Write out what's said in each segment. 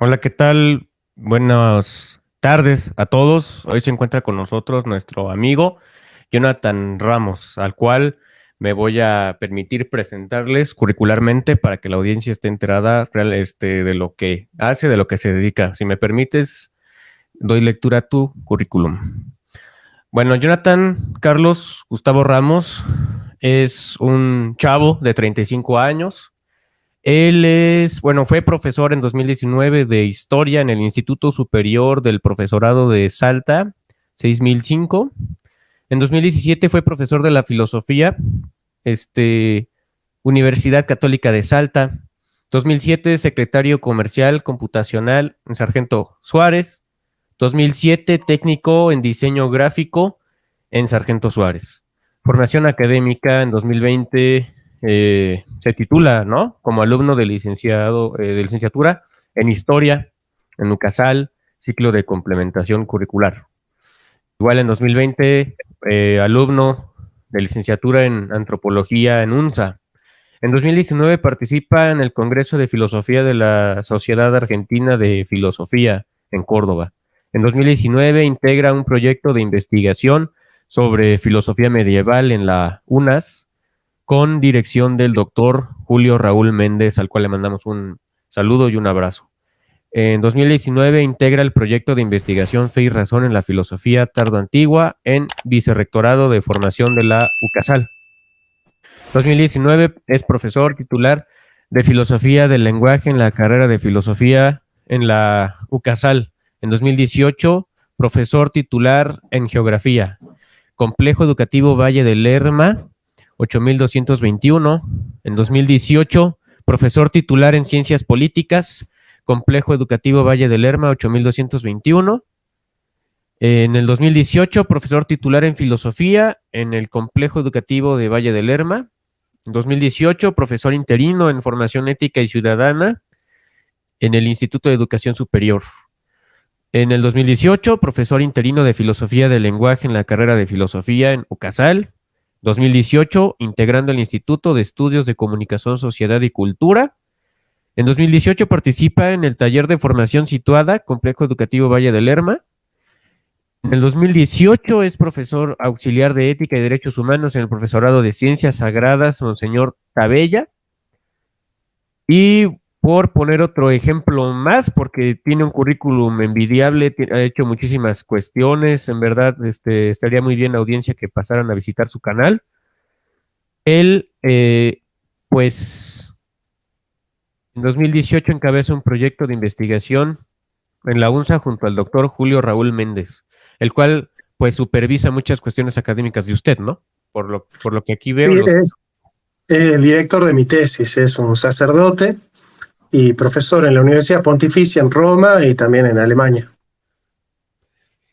Hola, ¿qué tal? Buenas tardes a todos. Hoy se encuentra con nosotros nuestro amigo Jonathan Ramos, al cual me voy a permitir presentarles curricularmente para que la audiencia esté enterada de lo que hace, de lo que se dedica. Si me permites, doy lectura a tu currículum. Bueno, Jonathan Carlos Gustavo Ramos es un chavo de 35 años. Fue profesor en 2019 de historia en el Instituto Superior del Profesorado de Salta, 6005. En 2017 fue profesor de la filosofía, este, Universidad Católica de Salta. 2007, secretario comercial computacional en Sargento Suárez. 2007, técnico en diseño gráfico en Sargento Suárez. Formación académica en 2020 se titula, ¿no? Como alumno de licenciatura en historia en UCASAL, ciclo de complementación curricular. Igual en 2020, alumno de licenciatura en antropología en UNSA. En 2019 participa en el Congreso de Filosofía de la Sociedad Argentina de Filosofía en Córdoba. En 2019 integra un proyecto de investigación sobre filosofía medieval en la UNAS con dirección del doctor Julio Raúl Méndez, al cual le mandamos un saludo y un abrazo. En 2019 integra el proyecto de investigación Fe y Razón en la Filosofía Tardo-Antigua en Vicerrectorado de Formación de la UCASAL. 2019 es profesor titular de Filosofía del Lenguaje en la carrera de Filosofía en la UCASAL. En 2018, profesor titular en Geografía. Complejo Educativo Valle del Lerma, 8221. En 2018, profesor titular en Ciencias Políticas, Complejo Educativo Valle del Lerma, 8221. En el 2018, profesor titular en Filosofía en el Complejo Educativo de Valle del Lerma. En 2018, profesor interino en Formación Ética y Ciudadana en el Instituto de Educación Superior. En el 2018, profesor interino de Filosofía del Lenguaje en la carrera de Filosofía en UCASAL. 2018, integrando el Instituto de Estudios de Comunicación, Sociedad y Cultura. En 2018 participa en el taller de formación situada, Complejo Educativo Valle del Lerma. En el 2018 es profesor auxiliar de Ética y Derechos Humanos en el Profesorado de Ciencias Sagradas, Monseñor Tabella. Y por poner otro ejemplo más, porque tiene un currículum envidiable, ha hecho muchísimas cuestiones, en verdad estaría muy bien, audiencia, que pasaran a visitar su canal. Él, pues, en 2018 encabeza un proyecto de investigación en la UNSA junto al doctor Julio Raúl Méndez, el cual pues supervisa muchas cuestiones académicas de usted, ¿no? Por lo que aquí veo. Sí, es el director de mi tesis, es un sacerdote y profesor en la Universidad Pontificia en Roma y también en Alemania.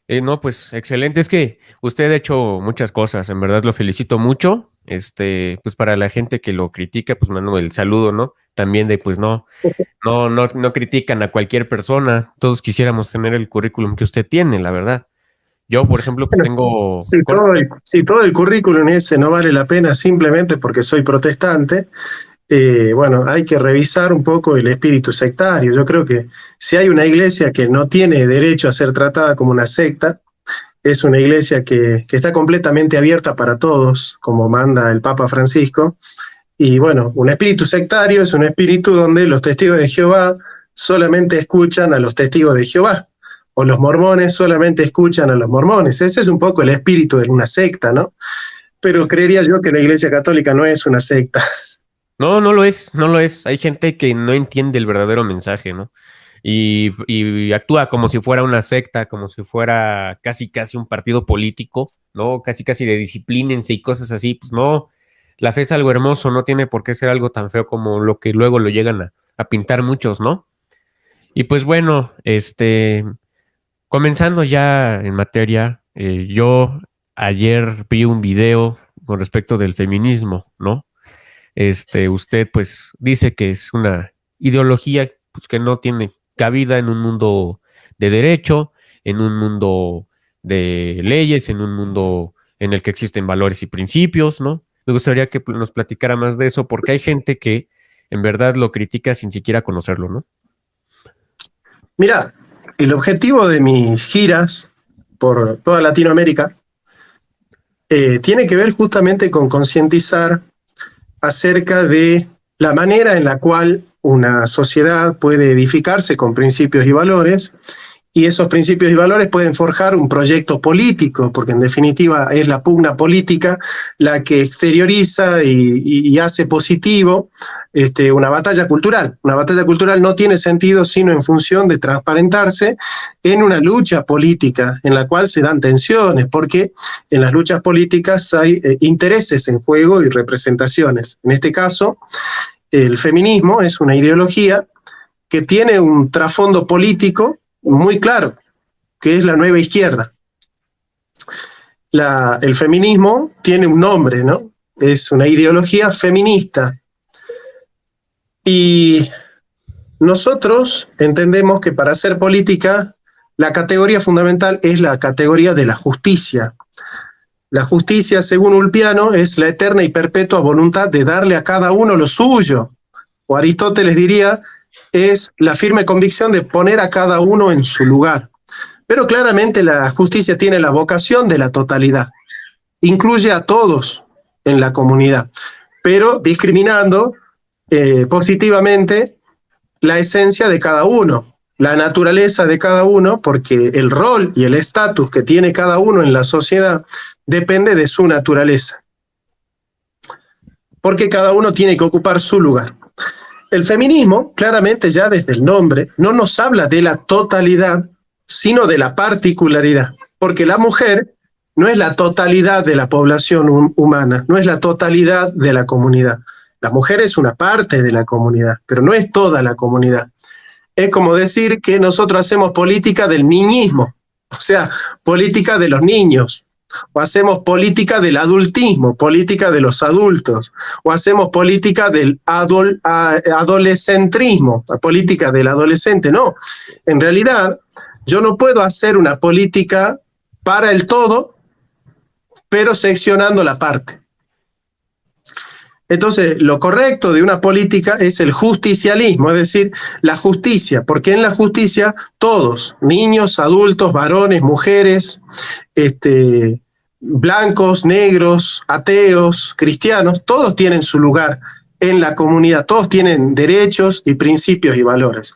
No, pues excelente. Es que usted ha hecho muchas cosas, en verdad lo felicito mucho. Pues para la gente que lo critica, pues mando el saludo, ¿no? También de pues no critican a cualquier persona. Todos quisiéramos tener el currículum que usted tiene, la verdad. Yo, por ejemplo, pues Bueno, tengo... si todo el currículum ese no vale la pena simplemente porque soy protestante, bueno, hay que revisar un poco el espíritu sectario. Yo creo que si hay una iglesia que no tiene derecho a ser tratada como una secta, es una iglesia que está completamente abierta para todos, como manda el Papa Francisco. Y bueno, un espíritu sectario es un espíritu donde los testigos de Jehová solamente escuchan a los testigos de Jehová, o los mormones solamente escuchan a los mormones. Ese es un poco el espíritu de una secta, ¿no? Pero creería yo que la Iglesia Católica no es una secta. No, no lo es, no lo es. Hay gente que no entiende el verdadero mensaje, ¿no? Y actúa como si fuera una secta, como si fuera casi un partido político, ¿no? Casi de disciplínense y cosas así. Pues no, la fe es algo hermoso, no tiene por qué ser algo tan feo como lo que luego lo llegan a pintar muchos, ¿no? Y pues bueno, comenzando ya en materia, yo ayer vi un video con respecto del feminismo, ¿no? Usted pues dice que es una ideología pues, que no tiene cabida en un mundo de derecho, en un mundo de leyes, en un mundo en el que existen valores y principios, ¿no? Me gustaría que nos platicara más de eso, porque hay gente que en verdad lo critica sin siquiera conocerlo, ¿no? Mirá, el objetivo de mis giras por toda Latinoamérica tiene que ver justamente con concientizar acerca de la manera en la cual una sociedad puede edificarse con principios y valores, y esos principios y valores pueden forjar un proyecto político, porque en definitiva es la pugna política la que exterioriza y hace positivo una batalla cultural. Una batalla cultural no tiene sentido sino en función de transparentarse en una lucha política en la cual se dan tensiones, porque en las luchas políticas hay intereses en juego y representaciones. En este caso, el feminismo es una ideología que tiene un trasfondo político muy claro, que es la nueva izquierda. El feminismo tiene un nombre, ¿no? Es una ideología feminista. Y nosotros entendemos que para hacer política, la categoría fundamental es la categoría de la justicia. La justicia, según Ulpiano, es la eterna y perpetua voluntad de darle a cada uno lo suyo. O Aristóteles diría, es la firme convicción de poner a cada uno en su lugar. Pero claramente la justicia tiene la vocación de la totalidad. Incluye a todos en la comunidad, pero discriminando positivamente la esencia de cada uno, la naturaleza de cada uno, porque el rol y el estatus que tiene cada uno en la sociedad depende de su naturaleza. Porque cada uno tiene que ocupar su lugar. El feminismo, claramente ya desde el nombre, no nos habla de la totalidad, sino de la particularidad. Porque la mujer no es la totalidad de la población humana, no es la totalidad de la comunidad. La mujer es una parte de la comunidad, pero no es toda la comunidad. Es como decir que nosotros hacemos política del niñismo, o sea, política de los niños. O hacemos política del adultismo, política de los adultos, o hacemos política del adolescentrismo, la política del adolescente. No, en realidad yo no puedo hacer una política para el todo, pero seccionando la parte. Entonces, lo correcto de una política es el justicialismo, es decir, la justicia, porque en la justicia todos, niños, adultos, varones, mujeres, blancos, negros, ateos, cristianos, todos tienen su lugar en la comunidad, todos tienen derechos y principios y valores.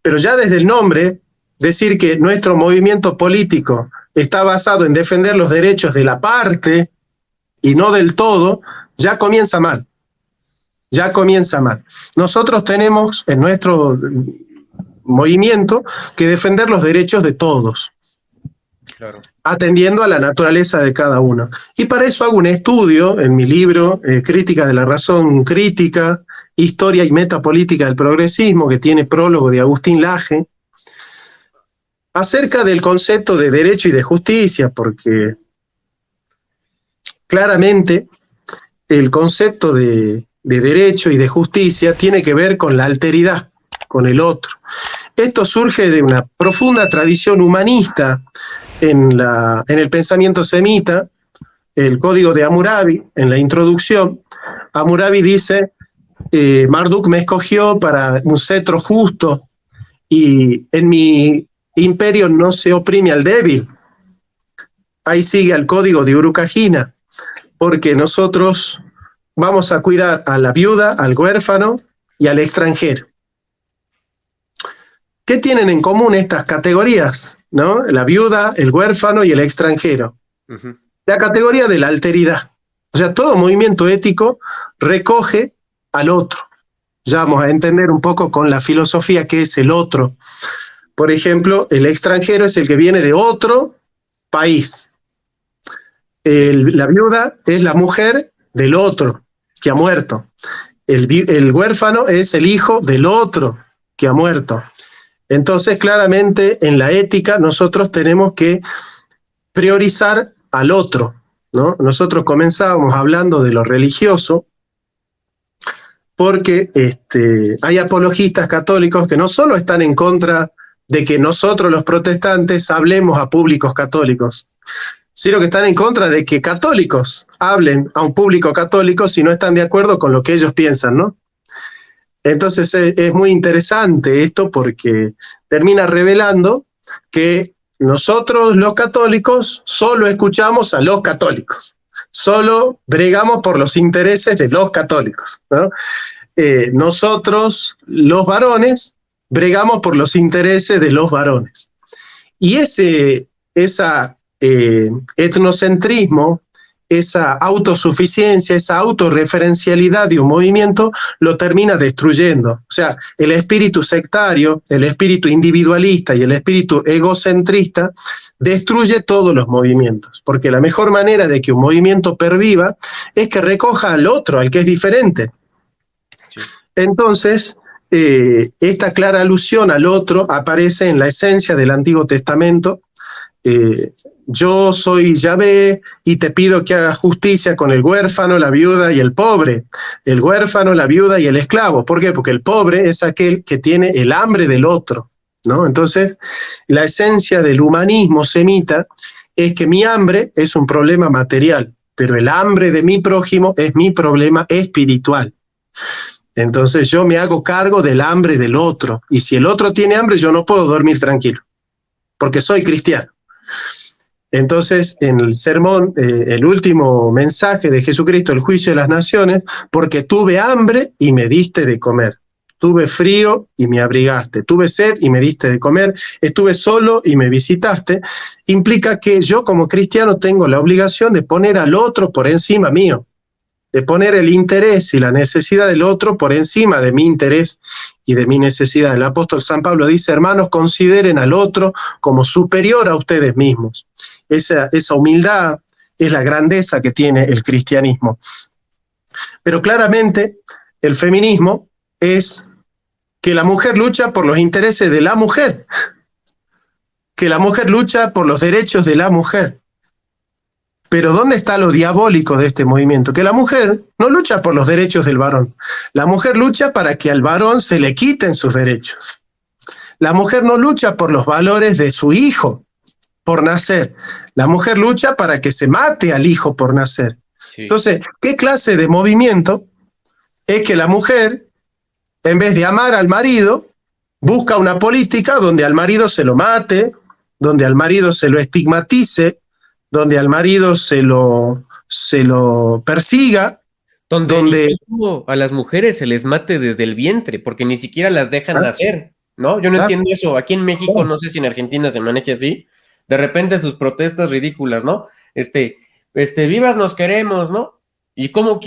Pero ya desde el nombre, decir que nuestro movimiento político está basado en defender los derechos de la parte y no del todo, ya comienza mal. Ya comienza mal. Nosotros tenemos en nuestro movimiento que defender los derechos de todos. Claro. Atendiendo a la naturaleza de cada uno. Y para eso hago un estudio en mi libro, Crítica de la Razón Crítica, Historia y Metapolítica del Progresismo, que tiene prólogo de Agustín Laje, acerca del concepto de derecho y de justicia, porque claramente el concepto de derecho y de justicia tiene que ver con la alteridad, con el otro. Esto surge de una profunda tradición humanista en el pensamiento semita, el Código de Hammurabi, en la introducción. Hammurabi dice, Marduk me escogió para un cetro justo y en mi imperio no se oprime al débil. Ahí sigue el Código de Urukagina, porque nosotros vamos a cuidar a la viuda, al huérfano y al extranjero. ¿Qué tienen en común estas categorías? ¿No? La viuda, el huérfano y el extranjero. Uh-huh. La categoría de la alteridad. O sea, todo movimiento ético recoge al otro. Ya vamos a entender un poco con la filosofía qué es el otro. Por ejemplo, el extranjero es el que viene de otro país. La viuda es la mujer del otro que ha muerto. El huérfano es el hijo del otro que ha muerto. Entonces, claramente, en la ética nosotros tenemos que priorizar al otro, ¿no? Nosotros comenzábamos hablando de lo religioso, porque hay apologistas católicos que no solo están en contra de que nosotros los protestantes hablemos a públicos católicos, sino que están en contra de que católicos hablen a un público católico si no están de acuerdo con lo que ellos piensan, ¿no? Entonces es muy interesante esto porque termina revelando que nosotros los católicos solo escuchamos a los católicos, solo bregamos por los intereses de los católicos, ¿no? Nosotros los varones bregamos por los intereses de los varones. Y ese etnocentrismo, esa autosuficiencia, esa autorreferencialidad de un movimiento lo termina destruyendo. O sea, el espíritu sectario, el espíritu individualista y el espíritu egocentrista destruye todos los movimientos, porque la mejor manera de que un movimiento perviva es que recoja al otro, al que es diferente. Sí. Entonces, esta clara alusión al otro aparece en la esencia del Antiguo Testamento. Yo soy Yahvé y te pido que hagas justicia con el huérfano, la viuda y el pobre, el huérfano, la viuda y el esclavo. ¿Por qué? Porque el pobre es aquel que tiene el hambre del otro, ¿no? Entonces, la esencia del humanismo semita es que mi hambre es un problema material, pero el hambre de mi prójimo es mi problema espiritual. Entonces yo me hago cargo del hambre del otro, y si el otro tiene hambre yo no puedo dormir tranquilo, porque soy cristiano. Entonces, en el sermón, el último mensaje de Jesucristo, el juicio de las naciones, porque tuve hambre y me diste de comer, tuve frío y me abrigaste, tuve sed y me diste de comer, estuve solo y me visitaste, implica que yo como cristiano tengo la obligación de poner al otro por encima mío, de poner el interés y la necesidad del otro por encima de mi interés y de mi necesidad. El apóstol San Pablo dice: hermanos, consideren al otro como superior a ustedes mismos. Esa humildad es la grandeza que tiene el cristianismo. Pero claramente el feminismo es que la mujer lucha por los intereses de la mujer, que la mujer lucha por los derechos de la mujer. Pero ¿dónde está lo diabólico de este movimiento? Que la mujer no lucha por los derechos del varón. La mujer lucha para que al varón se le quiten sus derechos. La mujer no lucha por los valores de su hijo por nacer. La mujer lucha para que se mate al hijo por nacer. Sí. Entonces, ¿qué clase de movimiento es que la mujer, en vez de amar al marido, busca una política donde al marido se lo mate, donde al marido se lo estigmatice, donde al marido se lo persiga, donde a las mujeres se les mate desde el vientre, porque ni siquiera las dejan nacer, ¿no? Yo no entiendo eso. Aquí en México, no sé si en Argentina se maneje así, de repente sus protestas ridículas, ¿no? Vivas nos queremos, ¿no? ¿Y cómo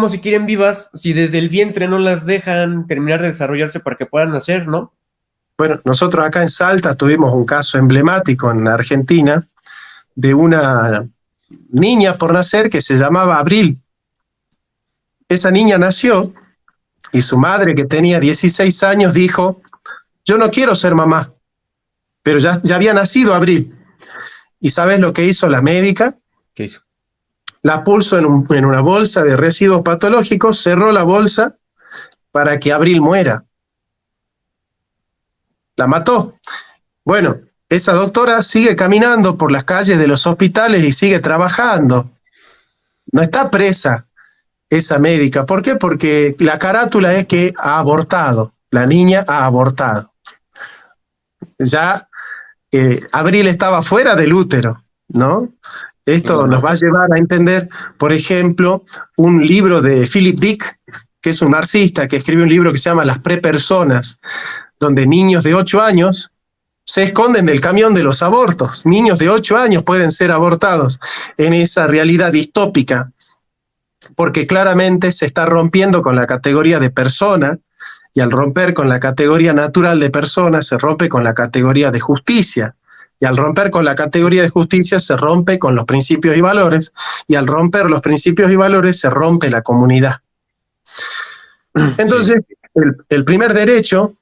si quieren vivas si desde el vientre no las dejan terminar de desarrollarse para que puedan nacer, ¿no? Bueno, nosotros acá en Salta tuvimos un caso emblemático en Argentina, de una niña por nacer que se llamaba Abril. Esa niña nació y su madre, que tenía 16 años, dijo: yo no quiero ser mamá, pero ya había nacido Abril. ¿Y sabes lo que hizo la médica? ¿Qué hizo? La puso en una bolsa de residuos patológicos, cerró la bolsa para que Abril muera. La mató. Bueno, esa doctora sigue caminando por las calles de los hospitales y sigue trabajando. No está presa esa médica. ¿Por qué? Porque la carátula es que ha abortado. La niña ha abortado. Ya Abril estaba fuera del útero, ¿no? Esto nos va a llevar a entender, por ejemplo, un libro de Philip Dick, que es un marxista, que escribe un libro que se llama Las prepersonas, donde niños de 8 años se esconden del camión de los abortos. Niños de 8 años pueden ser abortados en esa realidad distópica, porque claramente se está rompiendo con la categoría de persona, y al romper con la categoría natural de persona, se rompe con la categoría de justicia. Y al romper con la categoría de justicia, se rompe con los principios y valores, y al romper los principios y valores, se rompe la comunidad. Entonces, el primer derecho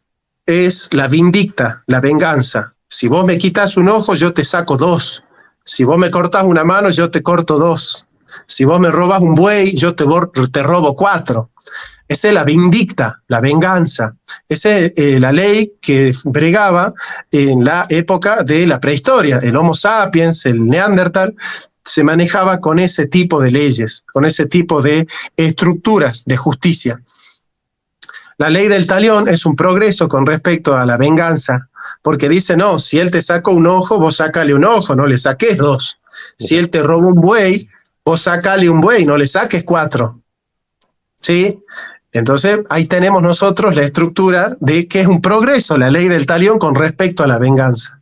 es la vindicta, la venganza. Si vos me quitas un ojo, yo te saco 2. Si vos me cortás una mano, yo te corto 2. Si vos me robas un buey, yo te robo 4. Esa es la vindicta, la venganza. Esa es la ley que bregaba en la época de la prehistoria. El Homo sapiens, el Neandertal, se manejaba con ese tipo de leyes, con ese tipo de estructuras de justicia. La ley del talión es un progreso con respecto a la venganza, porque dice, no, si él te sacó un ojo, vos sacale un ojo, no le saques dos. Si él te robó un buey, vos sacale un buey, no le saques cuatro. ¿Sí? Entonces, ahí tenemos nosotros la estructura de que es un progreso la ley del talión con respecto a la venganza.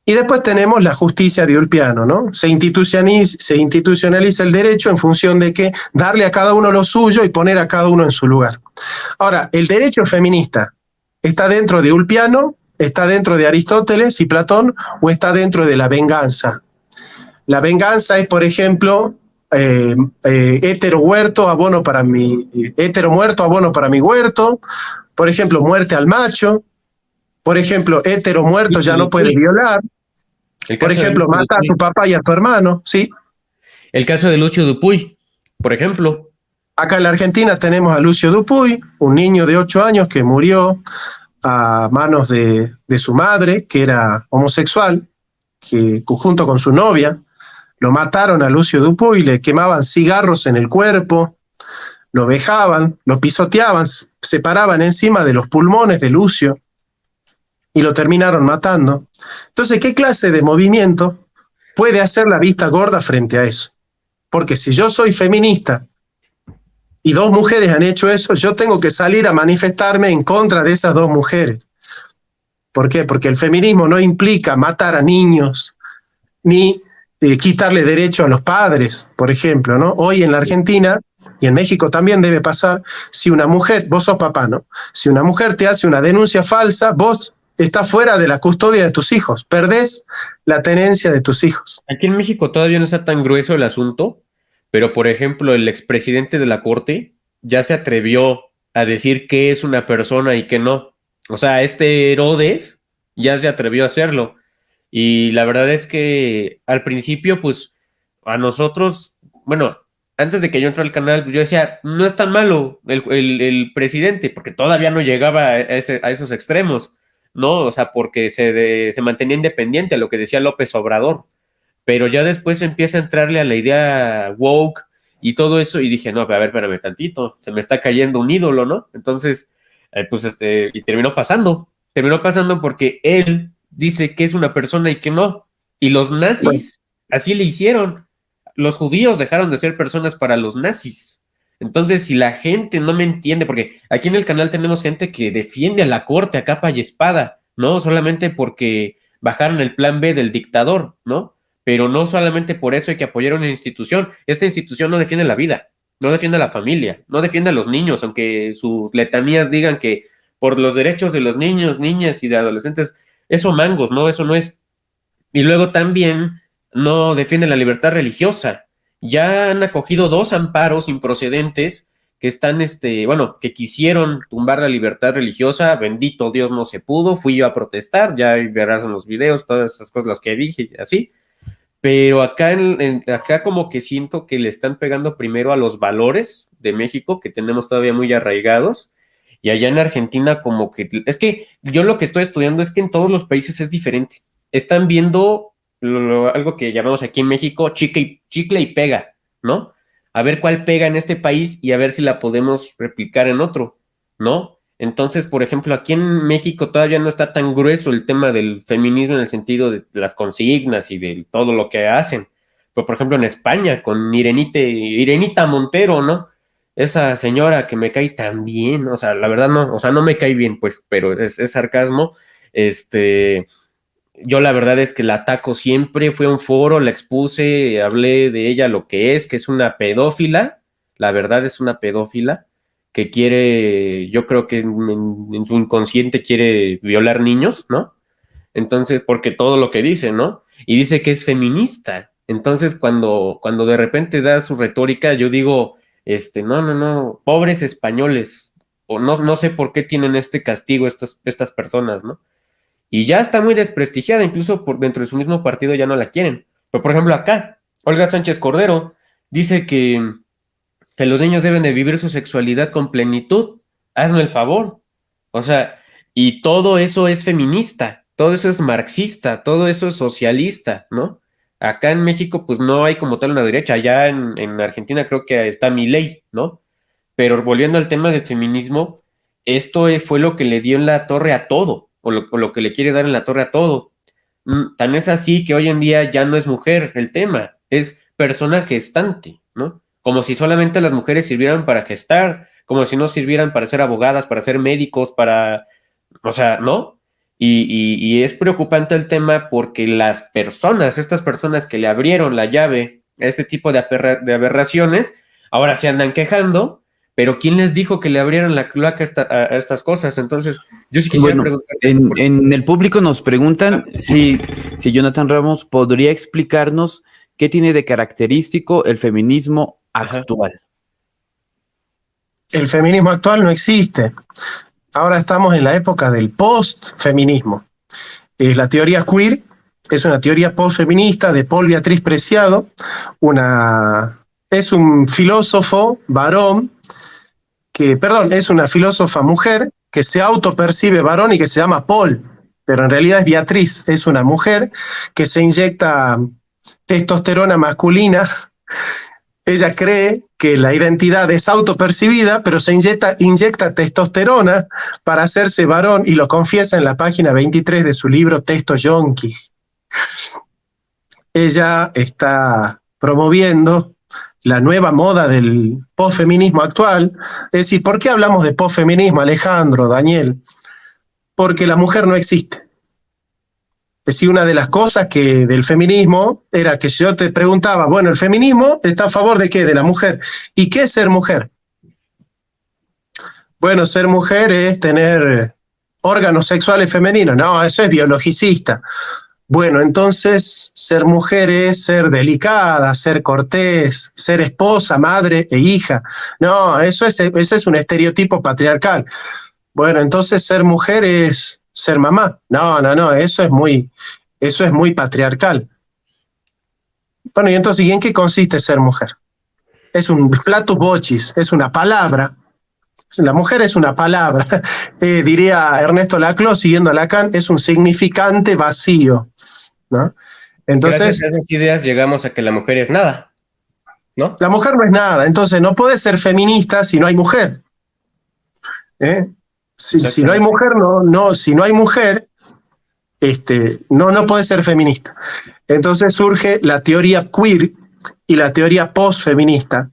Y después tenemos la justicia de Ulpiano, ¿no? Se institucionaliza el derecho en función de que darle a cada uno lo suyo y poner a cada uno en su lugar. Ahora, el derecho feminista está dentro de Ulpiano, está dentro de Aristóteles y Platón, o está dentro de la venganza. La venganza es, por ejemplo, hétero muerto, abono para mi huerto, por ejemplo, muerte al macho, por ejemplo, hétero muerto ya no puede violar, por ejemplo, mata a tu papá y a tu hermano, ¿sí? El caso de Lucio Dupuy, por ejemplo. Acá en la Argentina tenemos a Lucio Dupuy, un niño de 8 años que murió a manos de su madre, que era homosexual, que junto con su novia, lo mataron a Lucio Dupuy, le quemaban cigarros en el cuerpo, lo vejaban, lo pisoteaban, se paraban encima de los pulmones de Lucio y lo terminaron matando. Entonces, ¿qué clase de movimiento puede hacer la vista gorda frente a eso? Porque si yo soy feminista y 2 mujeres han hecho eso, yo tengo que salir a manifestarme en contra de esas 2 mujeres. ¿Por qué? Porque el feminismo no implica matar a niños, ni quitarle derecho a los padres, por ejemplo, ¿no? Hoy en la Argentina, y en México también debe pasar, si una mujer, vos sos papá, ¿no? Si una mujer te hace una denuncia falsa, vos estás fuera de la custodia de tus hijos, perdés la tenencia de tus hijos. Aquí en México todavía no está tan grueso el asunto, pero por ejemplo el expresidente de la Corte ya se atrevió a decir qué es una persona y qué no. O sea, este Herodes ya se atrevió a hacerlo. Y la verdad es que al principio, pues, a nosotros, bueno, antes de que yo entrara al canal, pues yo decía, no es tan malo el presidente, porque todavía no llegaba a esos extremos, ¿no? O sea, porque se mantenía independiente a lo que decía López Obrador. Pero ya después empieza a entrarle a la idea woke y todo eso, y dije, no, a ver, espérame tantito, se me está cayendo un ídolo, ¿no? Entonces, pues, y terminó pasando porque él dice que es una persona y que no. Y los nazis así le hicieron. Los judíos dejaron de ser personas para los nazis. Entonces, si la gente no me entiende, porque aquí en el canal tenemos gente que defiende a la corte a capa y espada, ¿no? Solamente porque bajaron el plan B del dictador, ¿no? Pero no solamente por eso hay que apoyar una institución. Esta institución no defiende la vida, no defiende a la familia, no defiende a los niños, aunque sus letanías digan que por los derechos de los niños, niñas y de adolescentes, eso mangos, ¿no? Eso no es. Y luego también no defiende la libertad religiosa. Ya han acogido 2 amparos improcedentes que están, bueno, que quisieron tumbar la libertad religiosa. Bendito Dios, no se pudo. Fui yo a protestar, ya verás en los videos todas esas cosas las que dije, así. Pero acá, acá como que siento que le están pegando primero a los valores de México, que tenemos todavía muy arraigados, y allá en Argentina como que, es que yo lo que estoy estudiando es que en todos los países es diferente. Están viendo algo que llamamos aquí en México chicle y pega, ¿no? A ver cuál pega en este país y a ver si la podemos replicar en otro, ¿no? Entonces, por ejemplo, aquí en México todavía no está tan grueso el tema del feminismo en el sentido de las consignas y de todo lo que hacen. Pero, por ejemplo, en España, con Irenita Montero, ¿no? Esa señora que me cae tan bien, o sea, la verdad no, o sea, no me cae bien, pues, pero es sarcasmo. Yo la verdad es que la ataco siempre, fue a un foro, la expuse, hablé de ella lo que es una pedófila, la verdad es una pedófila que quiere, yo creo que en su inconsciente quiere violar niños, ¿no? Entonces, porque todo lo que dice, ¿no? Y dice que es feminista. Entonces, cuando de repente da su retórica, yo digo, no, pobres españoles, o no sé por qué tienen este castigo estas personas, ¿no? Y ya está muy desprestigiada, incluso por dentro de su mismo partido ya no la quieren. Pero, por ejemplo, acá, Olga Sánchez Cordero dice que los niños deben de vivir su sexualidad con plenitud. Hazme el favor. O sea, y todo eso es feminista, todo eso es marxista, todo eso es socialista, ¿no? Acá en México, pues no hay como tal una derecha. Allá en Argentina creo que está Milei, ¿no? Pero volviendo al tema del feminismo, esto fue lo que le dio en la torre a todo, o lo que le quiere dar en la torre a todo. Tan es así que hoy en día ya no es mujer el tema, es persona gestante, ¿no? Como si solamente las mujeres sirvieran para gestar, como si no sirvieran para ser abogadas, para ser médicos, o sea, ¿no? Y es preocupante el tema porque estas personas que le abrieron la llave a este tipo de aberraciones, ahora se andan quejando, pero ¿quién les dijo que le abrieron la cloaca a estas cosas? Entonces, yo sí quisiera preguntar. En el público nos preguntan si Jonathan Ramos podría explicarnos qué tiene de característico el feminismo actual. El feminismo actual no existe. Ahora estamos en la época del post-feminismo. La teoría queer es una teoría post-feminista de Paul Beatriz Preciado, es un filósofo varón, es una filósofa mujer que se autopercibe varón y que se llama Paul, pero en realidad es Beatriz, es una mujer que se inyecta testosterona masculina. Ella cree que la identidad es autopercibida, pero se inyecta testosterona para hacerse varón y lo confiesa en la página 23 de su libro Testo Yonki. Ella está promoviendo la nueva moda del posfeminismo actual. Es decir, ¿por qué hablamos de posfeminismo, Alejandro, Daniel? Porque la mujer no existe. Es decir, una de las cosas del feminismo era que si yo te preguntaba, bueno, el feminismo está a favor de ¿qué? De la mujer. ¿Y qué es ser mujer? Bueno, ser mujer es tener órganos sexuales femeninos. No, eso es biologicista. Bueno, entonces ser mujer es ser delicada, ser cortés, ser esposa, madre e hija. No, eso es un estereotipo patriarcal. Bueno, entonces ser mujer es ser mamá. No, eso es muy patriarcal. Bueno, y entonces, ¿y en qué consiste ser mujer? Es un flatus vocis, es una palabra. La mujer es una palabra. Diría Ernesto Laclau, siguiendo a Lacan, es un significante vacío, ¿no? Entonces, gracias a esas ideas llegamos a que la mujer es nada, ¿no? La mujer no es nada, entonces no puede ser feminista si no hay mujer. Si no hay mujer, si no hay mujer, no puede ser feminista. Entonces surge la teoría queer y la teoría postfeminista.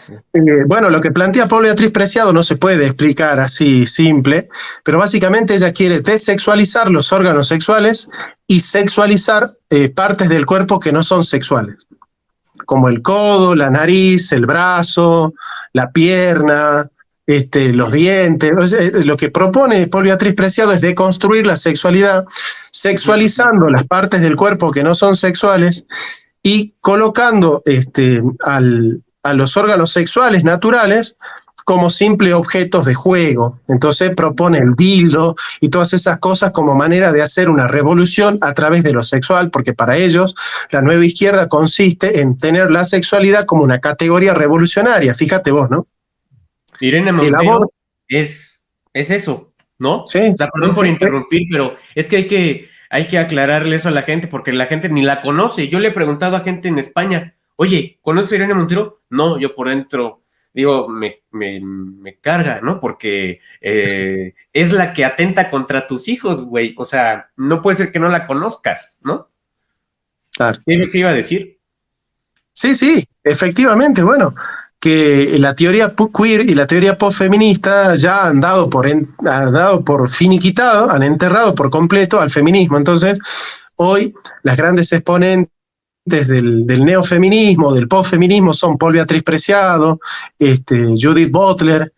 Sí. Bueno, lo que plantea Paul Beatriz Preciado no se puede explicar así simple, pero básicamente ella quiere desexualizar los órganos sexuales y sexualizar partes del cuerpo que no son sexuales, como el codo, la nariz, el brazo, la pierna, los dientes. Lo que propone Paul Beatriz Preciado es deconstruir la sexualidad, sexualizando las partes del cuerpo que no son sexuales y colocando a los órganos sexuales naturales como simples objetos de juego. Entonces propone el dildo y todas esas cosas como manera de hacer una revolución a través de lo sexual, porque para ellos la nueva izquierda consiste en tener la sexualidad como una categoría revolucionaria. Fíjate vos, ¿no? Irene Montero es eso, ¿no? Sí. O sea, perdón por interrumpir, pero es que hay que aclararle eso a la gente, porque la gente ni la conoce. Yo le he preguntado a gente en España, oye, ¿conoces a Irene Montero? No, yo por dentro digo, me carga, ¿no? Porque es la que atenta contra tus hijos, güey. O sea, no puede ser que no la conozcas, ¿no? Claro. ¿Qué es lo que iba a decir? Sí, efectivamente, bueno, que la teoría queer y la teoría postfeminista ya han dado por finiquitado, han enterrado por completo al feminismo. Entonces, hoy las grandes exponentes del neofeminismo, del postfeminismo son Paul Beatriz Preciado, Judith Butler.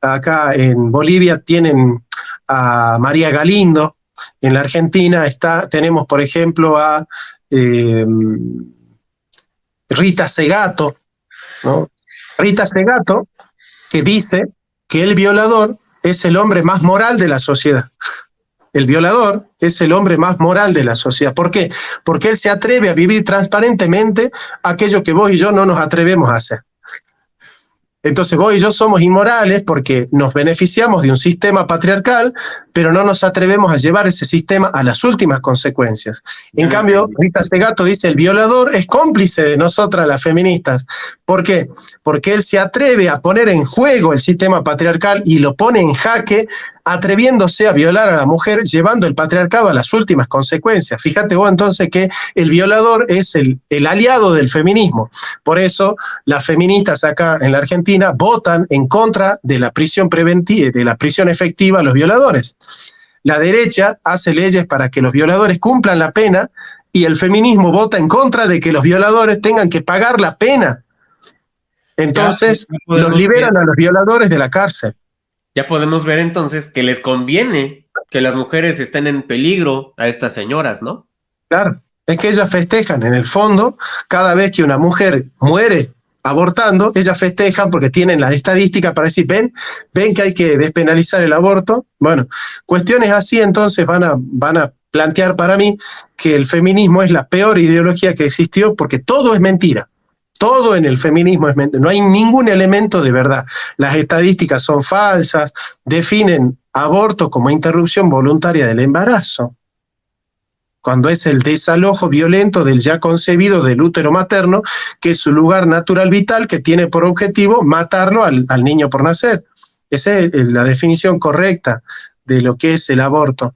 Acá en Bolivia tienen a María Galindo. En la Argentina tenemos, por ejemplo, a Rita Segato, ¿no? Rita Segato, que dice que el violador es el hombre más moral de la sociedad. El violador es el hombre más moral de la sociedad. ¿Por qué? Porque él se atreve a vivir transparentemente aquello que vos y yo no nos atrevemos a hacer. Entonces vos y yo somos inmorales porque nos beneficiamos de un sistema patriarcal, pero no nos atrevemos a llevar ese sistema a las últimas consecuencias. En cambio, Rita Segato dice, el violador es cómplice de nosotras las feministas. ¿Por qué? Porque él se atreve a poner en juego el sistema patriarcal y lo pone en jaque, atreviéndose a violar a la mujer, llevando el patriarcado a las últimas consecuencias. Fíjate vos entonces que el violador es el aliado del feminismo. Por eso las feministas acá en la Argentina votan en contra de la prisión preventiva, de la prisión efectiva a los violadores. La derecha hace leyes para que los violadores cumplan la pena y el feminismo vota en contra de que los violadores tengan que pagar la pena. Entonces, los liberan a los violadores de la cárcel. Ya podemos ver entonces que les conviene que las mujeres estén en peligro a estas señoras, ¿no? Claro, es que ellas festejan en el fondo, cada vez que una mujer muere abortando, ellas festejan porque tienen las estadísticas para decir, ven que hay que despenalizar el aborto. Bueno, cuestiones así entonces van a plantear para mí que el feminismo es la peor ideología que existió porque todo es mentira. Todo en el feminismo es mentira, no hay ningún elemento de verdad. Las estadísticas son falsas, definen aborto como interrupción voluntaria del embarazo, cuando es el desalojo violento del ya concebido del útero materno, que es su lugar natural vital, que tiene por objetivo matarlo al niño por nacer. Esa es la definición correcta de lo que es el aborto.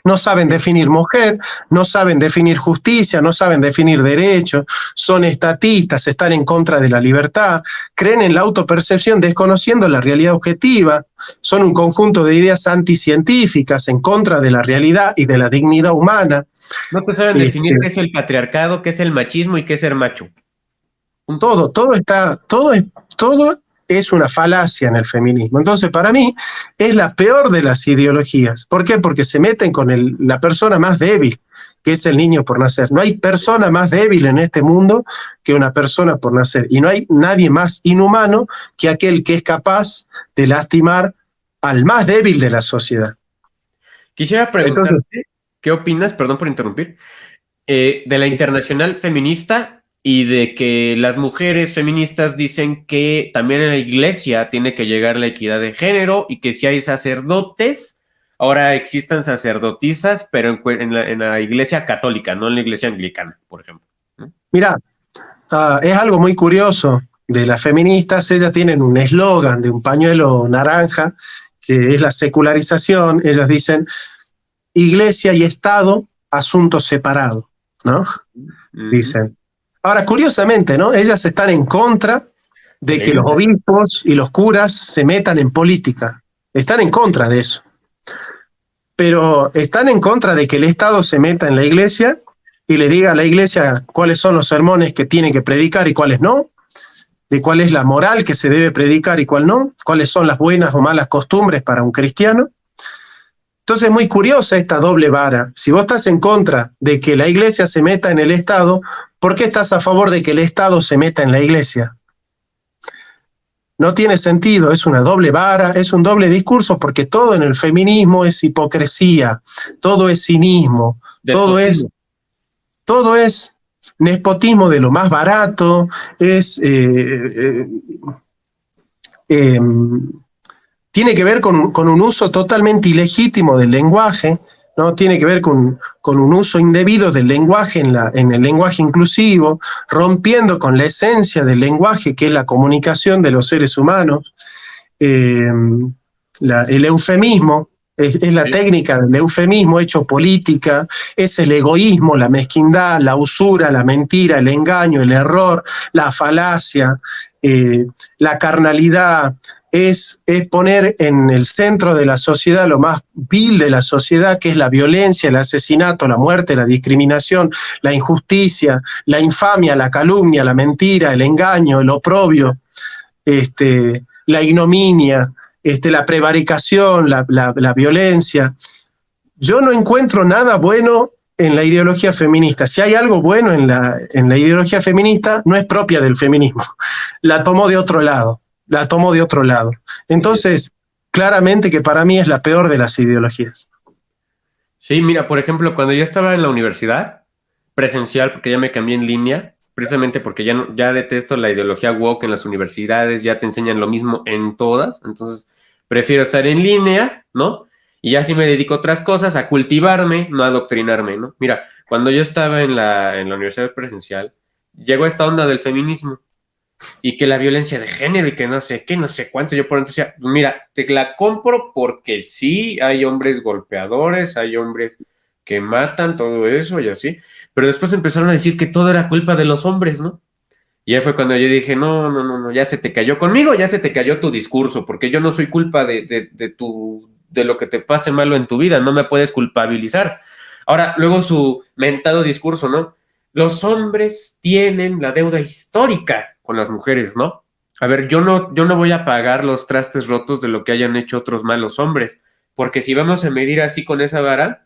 No saben definir mujer, no saben definir justicia, no saben definir derechos, son estatistas, están en contra de la libertad, creen en la autopercepción desconociendo la realidad objetiva, son un conjunto de ideas anticientíficas en contra de la realidad y de la dignidad humana. No te saben definir qué es el patriarcado, qué es el machismo y qué es ser macho. Todo es una falacia en el feminismo. Entonces, para mí, es la peor de las ideologías. ¿Por qué? Porque se meten con la persona más débil, que es el niño por nacer. No hay persona más débil en este mundo que una persona por nacer. Y no hay nadie más inhumano que aquel que es capaz de lastimar al más débil de la sociedad. Quisiera preguntarte, ¿qué opinas, perdón por interrumpir, de la Internacional Feminista y de que las mujeres feministas dicen que también en la iglesia tiene que llegar la equidad de género y que si hay sacerdotes, ahora existan sacerdotisas, pero en la iglesia católica, no en la iglesia anglicana, por ejemplo? Mira, es algo muy curioso de las feministas. Ellas tienen un eslogan de un pañuelo naranja, que es la secularización. Ellas dicen, iglesia y Estado, asunto separado, ¿no? Dicen. Ahora, curiosamente, ¿no? Ellas están en contra de que los obispos y los curas se metan en política. Están en contra de eso. Pero están en contra de que el Estado se meta en la iglesia y le diga a la iglesia cuáles son los sermones que tiene que predicar y cuáles no, de cuál es la moral que se debe predicar y cuál no, cuáles son las buenas o malas costumbres para un cristiano. Entonces es muy curiosa esta doble vara. Si vos estás en contra de que la iglesia se meta en el Estado, ¿por qué estás a favor de que el Estado se meta en la iglesia? No tiene sentido, es una doble vara, es un doble discurso, porque todo en el feminismo es hipocresía, todo es cinismo, todo es nepotismo de lo más barato, tiene que ver con un uso totalmente ilegítimo del lenguaje, ¿no? Tiene que ver con un uso indebido del lenguaje en el lenguaje inclusivo, rompiendo con la esencia del lenguaje, que es la comunicación de los seres humanos. El eufemismo es la técnica del eufemismo hecho política, es el egoísmo, la mezquindad, la usura, la mentira, el engaño, el error, la falacia, la carnalidad. Es poner en el centro de la sociedad lo más vil de la sociedad, que es la violencia, el asesinato, la muerte, la discriminación, la injusticia, la infamia, la calumnia, la mentira, el engaño, el oprobio, la ignominia, la prevaricación, la violencia. Yo no encuentro nada bueno en la ideología feminista. Si hay algo bueno en la ideología feminista, no es propia del feminismo. La tomó de otro lado. Entonces, claramente que para mí es la peor de las ideologías. Sí, mira, por ejemplo, cuando yo estaba en la universidad, presencial, porque ya me cambié en línea, precisamente porque ya detesto la ideología woke en las universidades, ya te enseñan lo mismo en todas, entonces prefiero estar en línea, ¿no? Y ya sí me dedico a otras cosas, a cultivarme, no a adoctrinarme, ¿no? Mira, cuando yo estaba en la universidad presencial, llegó esta onda del feminismo y que la violencia de género y que no sé qué, no sé cuánto, yo por entonces decía, pues mira, te la compro porque sí, hay hombres golpeadores, hay hombres que matan, todo eso y así, pero después empezaron a decir que todo era culpa de los hombres, ¿no? Y ahí fue cuando yo dije, no, ya se te cayó conmigo, ya se te cayó tu discurso, porque yo no soy culpa de lo que te pase malo en tu vida, no me puedes culpabilizar. Ahora, luego su mentado discurso, ¿no? Los hombres tienen la deuda histórica con las mujeres, ¿no? A ver, yo no voy a pagar los trastes rotos de lo que hayan hecho otros malos hombres, porque si vamos a medir así con esa vara,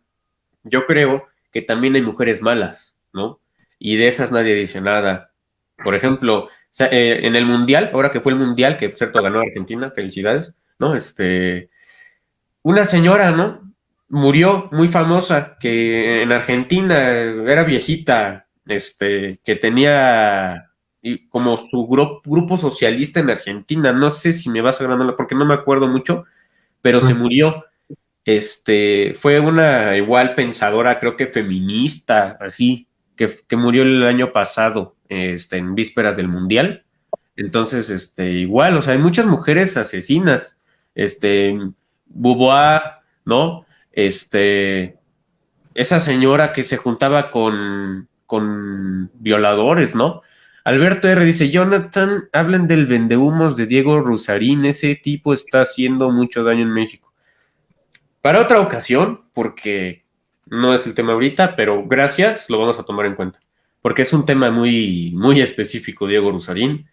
yo creo que también hay mujeres malas, ¿no? Y de esas nadie dice nada. Por ejemplo, en el Mundial, ahora que fue el Mundial, que por cierto ganó Argentina, felicidades, ¿no? Una señora, ¿no? Murió muy famosa, que en Argentina era viejita, que tenía como su grupo socialista en Argentina, no sé si me vas a ganar, porque no me acuerdo mucho, pero se murió. Fue una igual pensadora, creo que feminista, así, que murió el año pasado, en vísperas del Mundial. Entonces, igual, o sea, hay muchas mujeres asesinas, Beauvoir, ¿no? Esa señora que se juntaba con violadores, ¿no? Alberto R. dice, Jonathan, hablen del vendehumos de Diego Rusarín, ese tipo está haciendo mucho daño en México. Para otra ocasión, porque no es el tema ahorita, pero gracias, lo vamos a tomar en cuenta. Porque es un tema muy, muy específico, Diego Rusarín,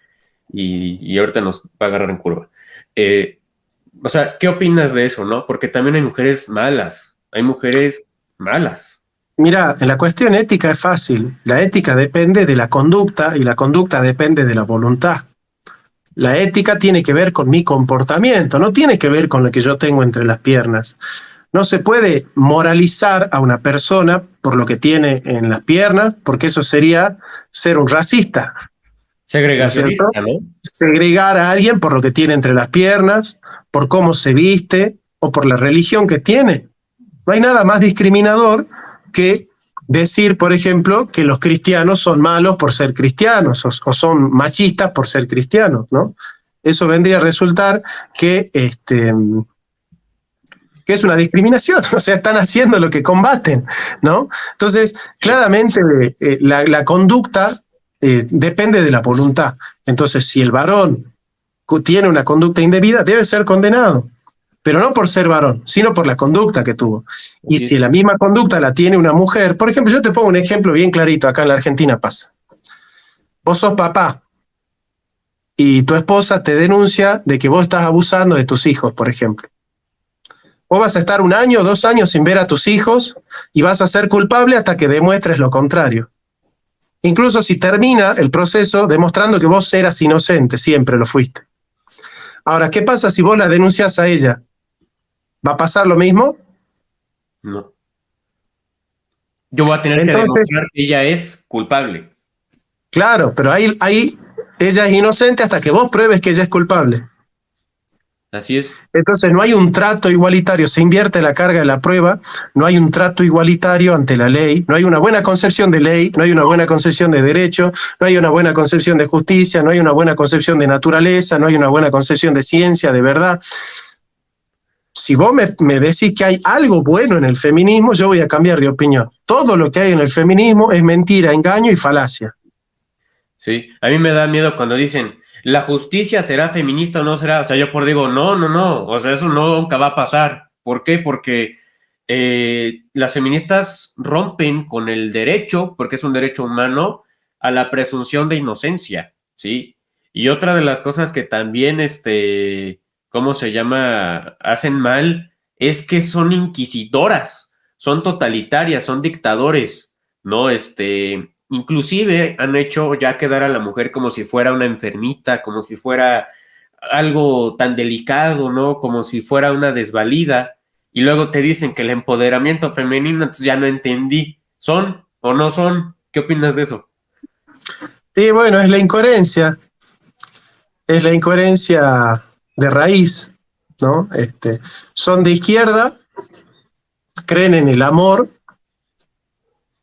y ahorita nos va a agarrar en curva. O sea, ¿qué opinas de eso, no? Porque también hay mujeres malas, hay mujeres malas. Mira, en la cuestión ética es fácil. La ética depende de la conducta y la conducta depende de la voluntad. La ética tiene que ver con mi comportamiento, no tiene que ver con lo que yo tengo entre las piernas. No se puede moralizar a una persona por lo que tiene en las piernas, porque eso sería ser un racista. Segregacionista, ¿no? Segregar a alguien por lo que tiene entre las piernas, por cómo se viste o por la religión que tiene. No hay nada más discriminador que decir, por ejemplo, que los cristianos son malos por ser cristianos o son machistas por ser cristianos, ¿no? Eso vendría a resultar que es una discriminación, o sea, están haciendo lo que combaten, ¿no? Entonces, claramente la conducta depende de la voluntad. Entonces, si el varón tiene una conducta indebida, debe ser condenado, pero no por ser varón, sino por la conducta que tuvo. Y si la misma conducta la tiene una mujer, por ejemplo, yo te pongo un ejemplo bien clarito, acá en la Argentina pasa. Vos sos papá y tu esposa te denuncia de que vos estás abusando de tus hijos, por ejemplo. Vos vas a estar 1 año, 2 años sin ver a tus hijos y vas a ser culpable hasta que demuestres lo contrario. Incluso si termina el proceso demostrando que vos eras inocente, siempre lo fuiste. Ahora, ¿qué pasa si vos la denuncias a ella? ¿Va a pasar lo mismo? No. Yo voy a tener que demostrar que ella es culpable. Claro, pero ahí ella es inocente hasta que vos pruebes que ella es culpable. Así es. Entonces no hay un trato igualitario, se invierte la carga de la prueba, no hay un trato igualitario ante la ley, no hay una buena concepción de ley, no hay una buena concepción de derecho, no hay una buena concepción de justicia, no hay una buena concepción de naturaleza, no hay una buena concepción de ciencia, de verdad. Si vos me decís que hay algo bueno en el feminismo, yo voy a cambiar de opinión. Todo lo que hay en el feminismo es mentira, engaño y falacia. Sí, a mí me da miedo cuando dicen, ¿la justicia será feminista o no será? O sea, yo digo, no, o sea, eso nunca va a pasar. ¿Por qué? Porque las feministas rompen con el derecho, porque es un derecho humano, a la presunción de inocencia, ¿sí? Y otra de las cosas que también, ¿cómo se llama? Hacen mal, es que son inquisidoras, son totalitarias, son dictadores, ¿no? Inclusive han hecho ya quedar a la mujer como si fuera una enfermita, como si fuera algo tan delicado, ¿no? Como si fuera una desvalida. Y luego te dicen que el empoderamiento femenino, entonces ya no entendí. ¿Son o no son? ¿Qué opinas de eso? Y bueno, es la incoherencia de raíz, ¿no? Son de izquierda, creen en el amor,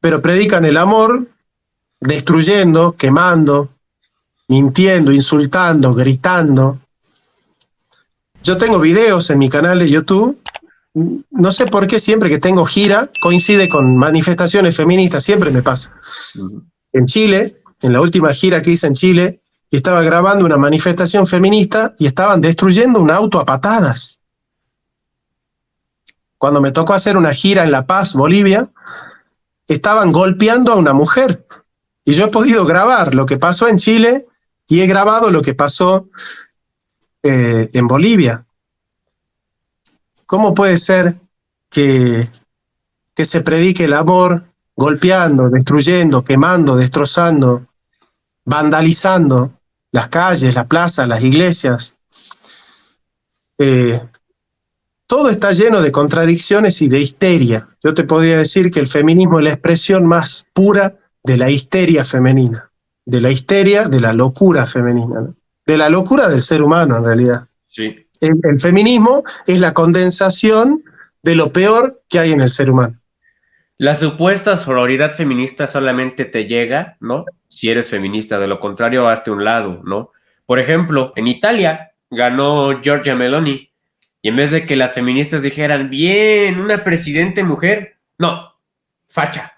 pero predican el amor destruyendo, quemando, mintiendo, insultando, gritando. Yo tengo videos en mi canal de YouTube. No sé por qué siempre que tengo gira coincide con manifestaciones feministas, siempre me pasa. En Chile, en la última gira que hice en Chile, estaba grabando una manifestación feminista y estaban destruyendo un auto a patadas. Cuando me tocó hacer una gira en La Paz, Bolivia, estaban golpeando a una mujer. Y yo he podido grabar lo que pasó en Chile y he grabado lo que pasó en Bolivia. ¿Cómo puede ser que se predique el amor golpeando, destruyendo, quemando, destrozando, vandalizando las calles, las plazas, las iglesias? Todo está lleno de contradicciones y de histeria. Yo te podría decir que el feminismo es la expresión más pura de la histeria femenina, de la histeria, de la locura femenina, ¿no? De la locura del ser humano en realidad. Sí. El feminismo es la condensación de lo peor que hay en el ser humano. La supuesta sororidad feminista solamente te llega, ¿no? Si eres feminista, de lo contrario, hazte a un lado, ¿no? Por ejemplo, en Italia ganó Giorgia Meloni y en vez de que las feministas dijeran, bien, una presidente mujer, no, facha,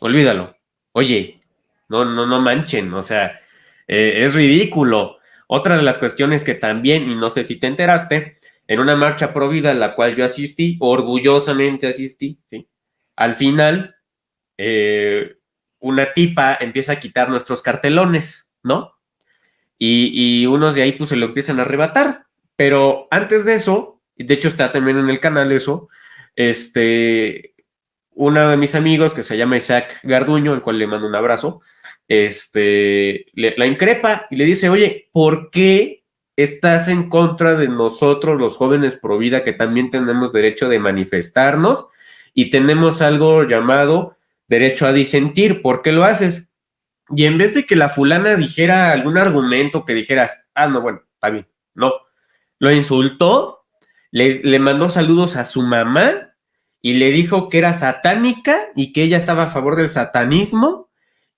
olvídalo. Oye, no manchen, o sea, es ridículo. Otra de las cuestiones que también, y no sé si te enteraste, en una marcha pro vida a la cual yo asistí, orgullosamente asistí, ¿sí? Al final, una tipa empieza a quitar nuestros cartelones, ¿no? Y unos de ahí pues se lo empiezan a arrebatar. Pero antes de eso, de hecho está también en el canal eso, uno de mis amigos que se llama Isaac Garduño, al cual le mando un abrazo, la increpa y le dice, oye, ¿por qué estás en contra de nosotros los jóvenes pro vida que también tenemos derecho de manifestarnos y tenemos algo llamado derecho a disentir? ¿Por qué lo haces? Y en vez de que la fulana dijera algún argumento que dijeras, no, bueno, está bien, no, lo insultó, le mandó saludos a su mamá y le dijo que era satánica y que ella estaba a favor del satanismo.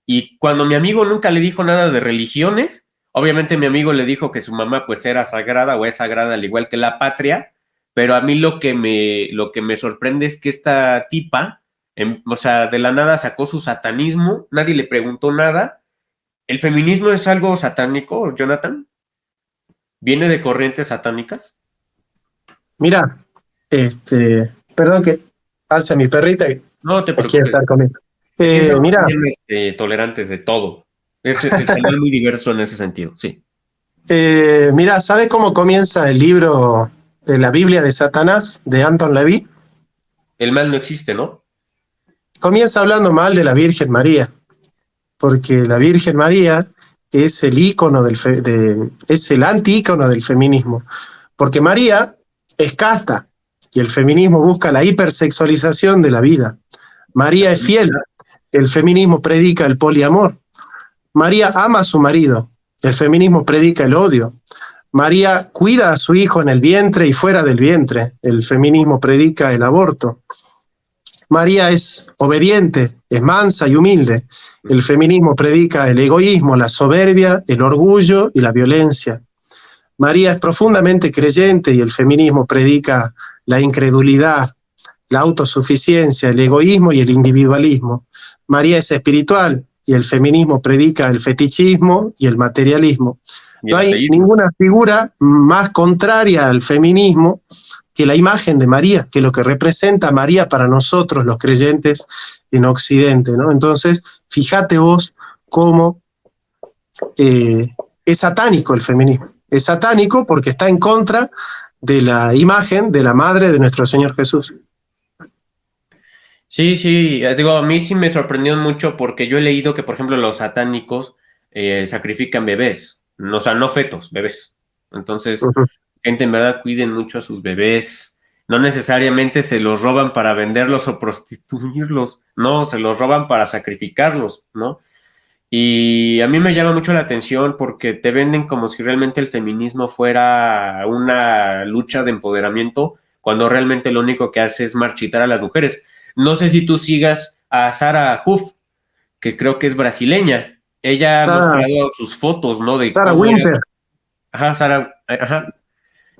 Y cuando mi amigo nunca le dijo nada de religiones, obviamente mi amigo le dijo que su mamá pues era sagrada o es sagrada al igual que la patria, pero a mí lo que me sorprende es que esta tipa, o sea, de la nada sacó su satanismo, nadie le preguntó nada. ¿El feminismo es algo satánico, Jonathan? ¿Viene de corrientes satánicas? Mira, perdón que alce a mi perrita que No te quiere preocupes. estar conmigo. Somos Mira, bien, tolerantes de todo. Es el canal muy diverso en ese sentido, sí. mira, ¿sabes cómo comienza el libro de la Biblia de Satanás de Anton LaVey? El mal no existe, ¿no? Comienza hablando mal de la Virgen María, porque la Virgen María es el ícono es el anti-ícono del feminismo, porque María es casta y el feminismo busca la hipersexualización de la vida. María es fiel, el feminismo predica el poliamor. María ama a su marido, el feminismo predica el odio. María cuida a su hijo en el vientre y fuera del vientre, el feminismo predica el aborto. María es obediente, es mansa y humilde. El feminismo predica el egoísmo, la soberbia, el orgullo y la violencia. María es profundamente creyente y el feminismo predica la incredulidad, la autosuficiencia, el egoísmo y el individualismo. María es espiritual y el feminismo predica el fetichismo y el materialismo. No hay ninguna figura más contraria al feminismo que la imagen de María, que lo que representa María para nosotros los creyentes en Occidente, ¿no? Entonces, fíjate vos cómo es satánico el feminismo. Es satánico porque está en contra de la imagen de la madre de nuestro Señor Jesús. Sí, digo, a mí sí me sorprendió mucho porque yo he leído que, por ejemplo, los satánicos sacrifican bebés, o sea, no fetos, bebés. Entonces, gente, en verdad, cuiden mucho a sus bebés. No necesariamente se los roban para venderlos o prostituirlos, no, se los roban para sacrificarlos, ¿no? Y a mí me llama mucho la atención porque te venden como si realmente el feminismo fuera una lucha de empoderamiento, cuando realmente lo único que hace es marchitar a las mujeres. No sé si tú sigas a Sarah Huff, que creo que es brasileña. Ella ha mostrado sus fotos, ¿no? De Sarah cómo Winter. Ajá, Sarah, ajá.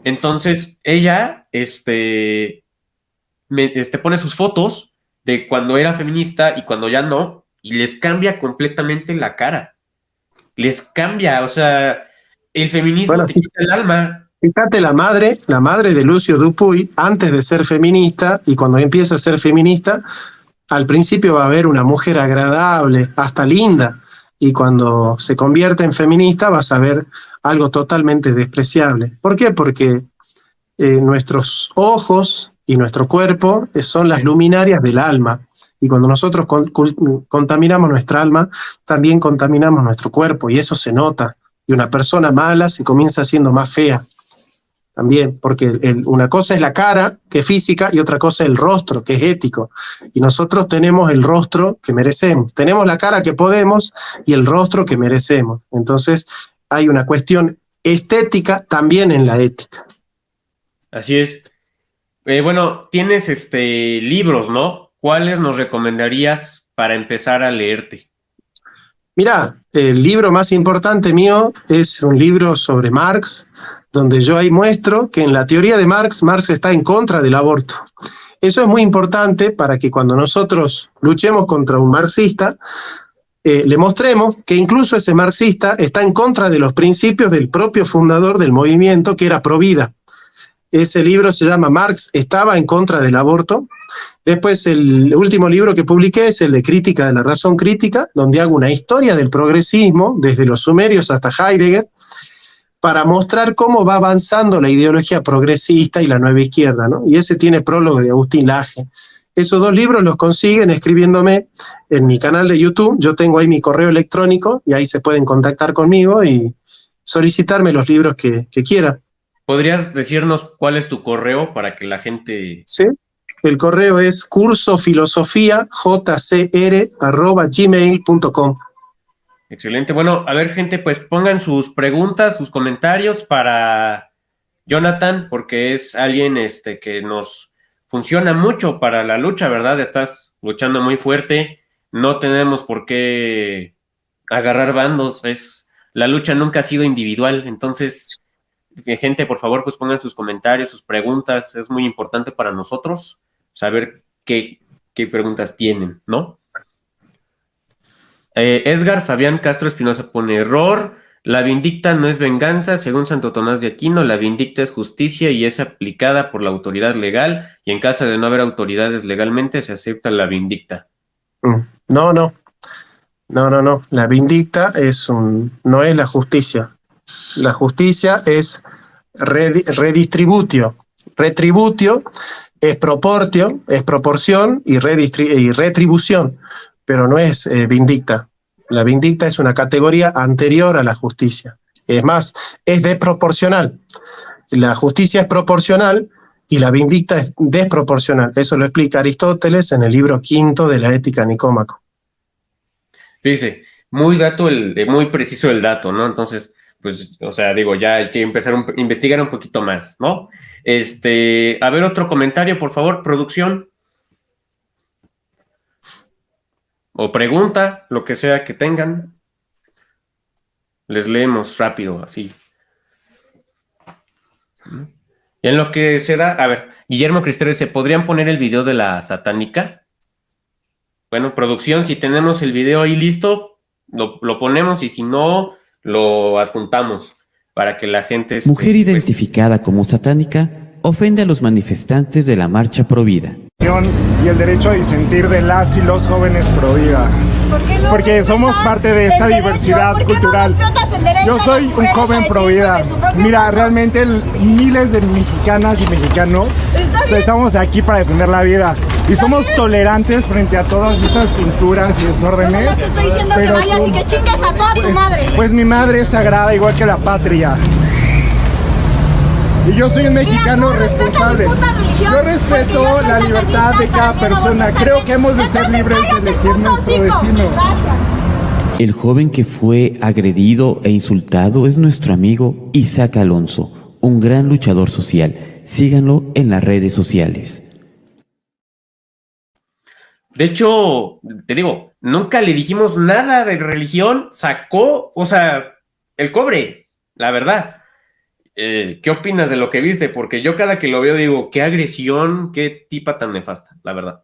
Entonces, ella, pone sus fotos de cuando era feminista y cuando ya no, y les cambia completamente la cara. Les cambia, o sea, el feminismo te quita el alma. Fíjate, la madre de Lucio Dupuy, antes de ser feminista, y cuando empieza a ser feminista, al principio va a ver una mujer agradable, hasta linda, y cuando se convierte en feminista vas a ver algo totalmente despreciable. ¿Por qué? Porque nuestros ojos y nuestro cuerpo son las luminarias del alma, y cuando nosotros contaminamos nuestra alma, también contaminamos nuestro cuerpo, y eso se nota, y una persona mala se comienza siendo más fea. También, porque una cosa es la cara, que es física, y otra cosa es el rostro, que es ético. Y nosotros tenemos el rostro que merecemos. Tenemos la cara que podemos y el rostro que merecemos. Entonces, hay una cuestión estética también en la ética. Así es. Bueno, tienes libros, ¿no? ¿Cuáles nos recomendarías para empezar a leerte? Mirá, el libro más importante mío es un libro sobre Marx, donde yo ahí muestro que en la teoría de Marx, Marx está en contra del aborto. Eso es muy importante para que cuando nosotros luchemos contra un marxista, le mostremos que incluso ese marxista está en contra de los principios del propio fundador del movimiento, que era Provida. Ese libro se llama Marx estaba en contra del aborto. Después el último libro que publiqué es el de Crítica de la razón crítica, donde hago una historia del progresismo, desde los sumerios hasta Heidegger, para mostrar cómo va avanzando la ideología progresista y la nueva izquierda, ¿no? Y ese tiene prólogo de Agustín Laje. Esos dos libros los consiguen escribiéndome en mi canal de YouTube. Yo tengo ahí mi correo electrónico y ahí se pueden contactar conmigo y solicitarme los libros que quieran. ¿Podrías decirnos cuál es tu correo para que la gente... Sí, el correo es cursofilosofiajcr@gmail.com. Excelente. Bueno, a ver, gente, pues pongan sus preguntas, sus comentarios para Jonathan, porque es alguien que nos funciona mucho para la lucha, ¿verdad? Estás luchando muy fuerte. No tenemos por qué agarrar bandos. La lucha nunca ha sido individual. Entonces, gente, por favor, pues pongan sus comentarios, sus preguntas. Es muy importante para nosotros saber qué preguntas tienen, ¿no? Edgar Fabián Castro Espinosa pone error. La vindicta no es venganza, según Santo Tomás de Aquino. La vindicta es justicia y es aplicada por la autoridad legal, y en caso de no haber autoridades legalmente se acepta la vindicta. No. La vindicta no es la justicia. La justicia es redistributio. Retributio es proporción y retribución, pero no es vindicta. La vindicta es una categoría anterior a la justicia. Es más, es desproporcional. La justicia es proporcional y la vindicta es desproporcional. Eso lo explica Aristóteles en el libro quinto de la Ética Nicómaco. Fíjese, muy preciso el dato, ¿no? Entonces, pues, o sea, digo, ya hay que empezar a investigar un poquito más, ¿no? A ver, otro comentario, por favor, producción. O pregunta, lo que sea que tengan. Les leemos rápido, así. Y en lo que se da, a ver, Guillermo Cristero dice, ¿podrían poner el video de la satánica? Bueno, producción, si tenemos el video ahí listo, lo ponemos, y si no, lo adjuntamos para que la gente... Mujer identificada como satánica ofende a los manifestantes de la marcha Provida. Y el derecho a disentir de las y los jóvenes Provida. ¿Por qué no porque somos parte de esta diversidad cultural. Yo soy un joven Provida. Mira, realmente miles de mexicanas y mexicanos estamos aquí para defender la vida. Y somos tolerantes frente a todas estas pinturas y desórdenes. No te estoy diciendo que vayas y que chingues a toda tu madre. Pues mi madre es sagrada igual que la patria. Y yo soy un mexicano responsable. Yo respeto la libertad de cada persona. Creo que hemos de ser libres de elegir nuestro destino. El joven que fue agredido e insultado es nuestro amigo Isaac Alonso, un gran luchador social. Síganlo en las redes sociales. De hecho, te digo, nunca le dijimos nada de religión, sacó, o sea, el cobre, la verdad. ¿Qué opinas de lo que viste? Porque yo cada que lo veo digo, qué agresión, qué tipa tan nefasta, la verdad.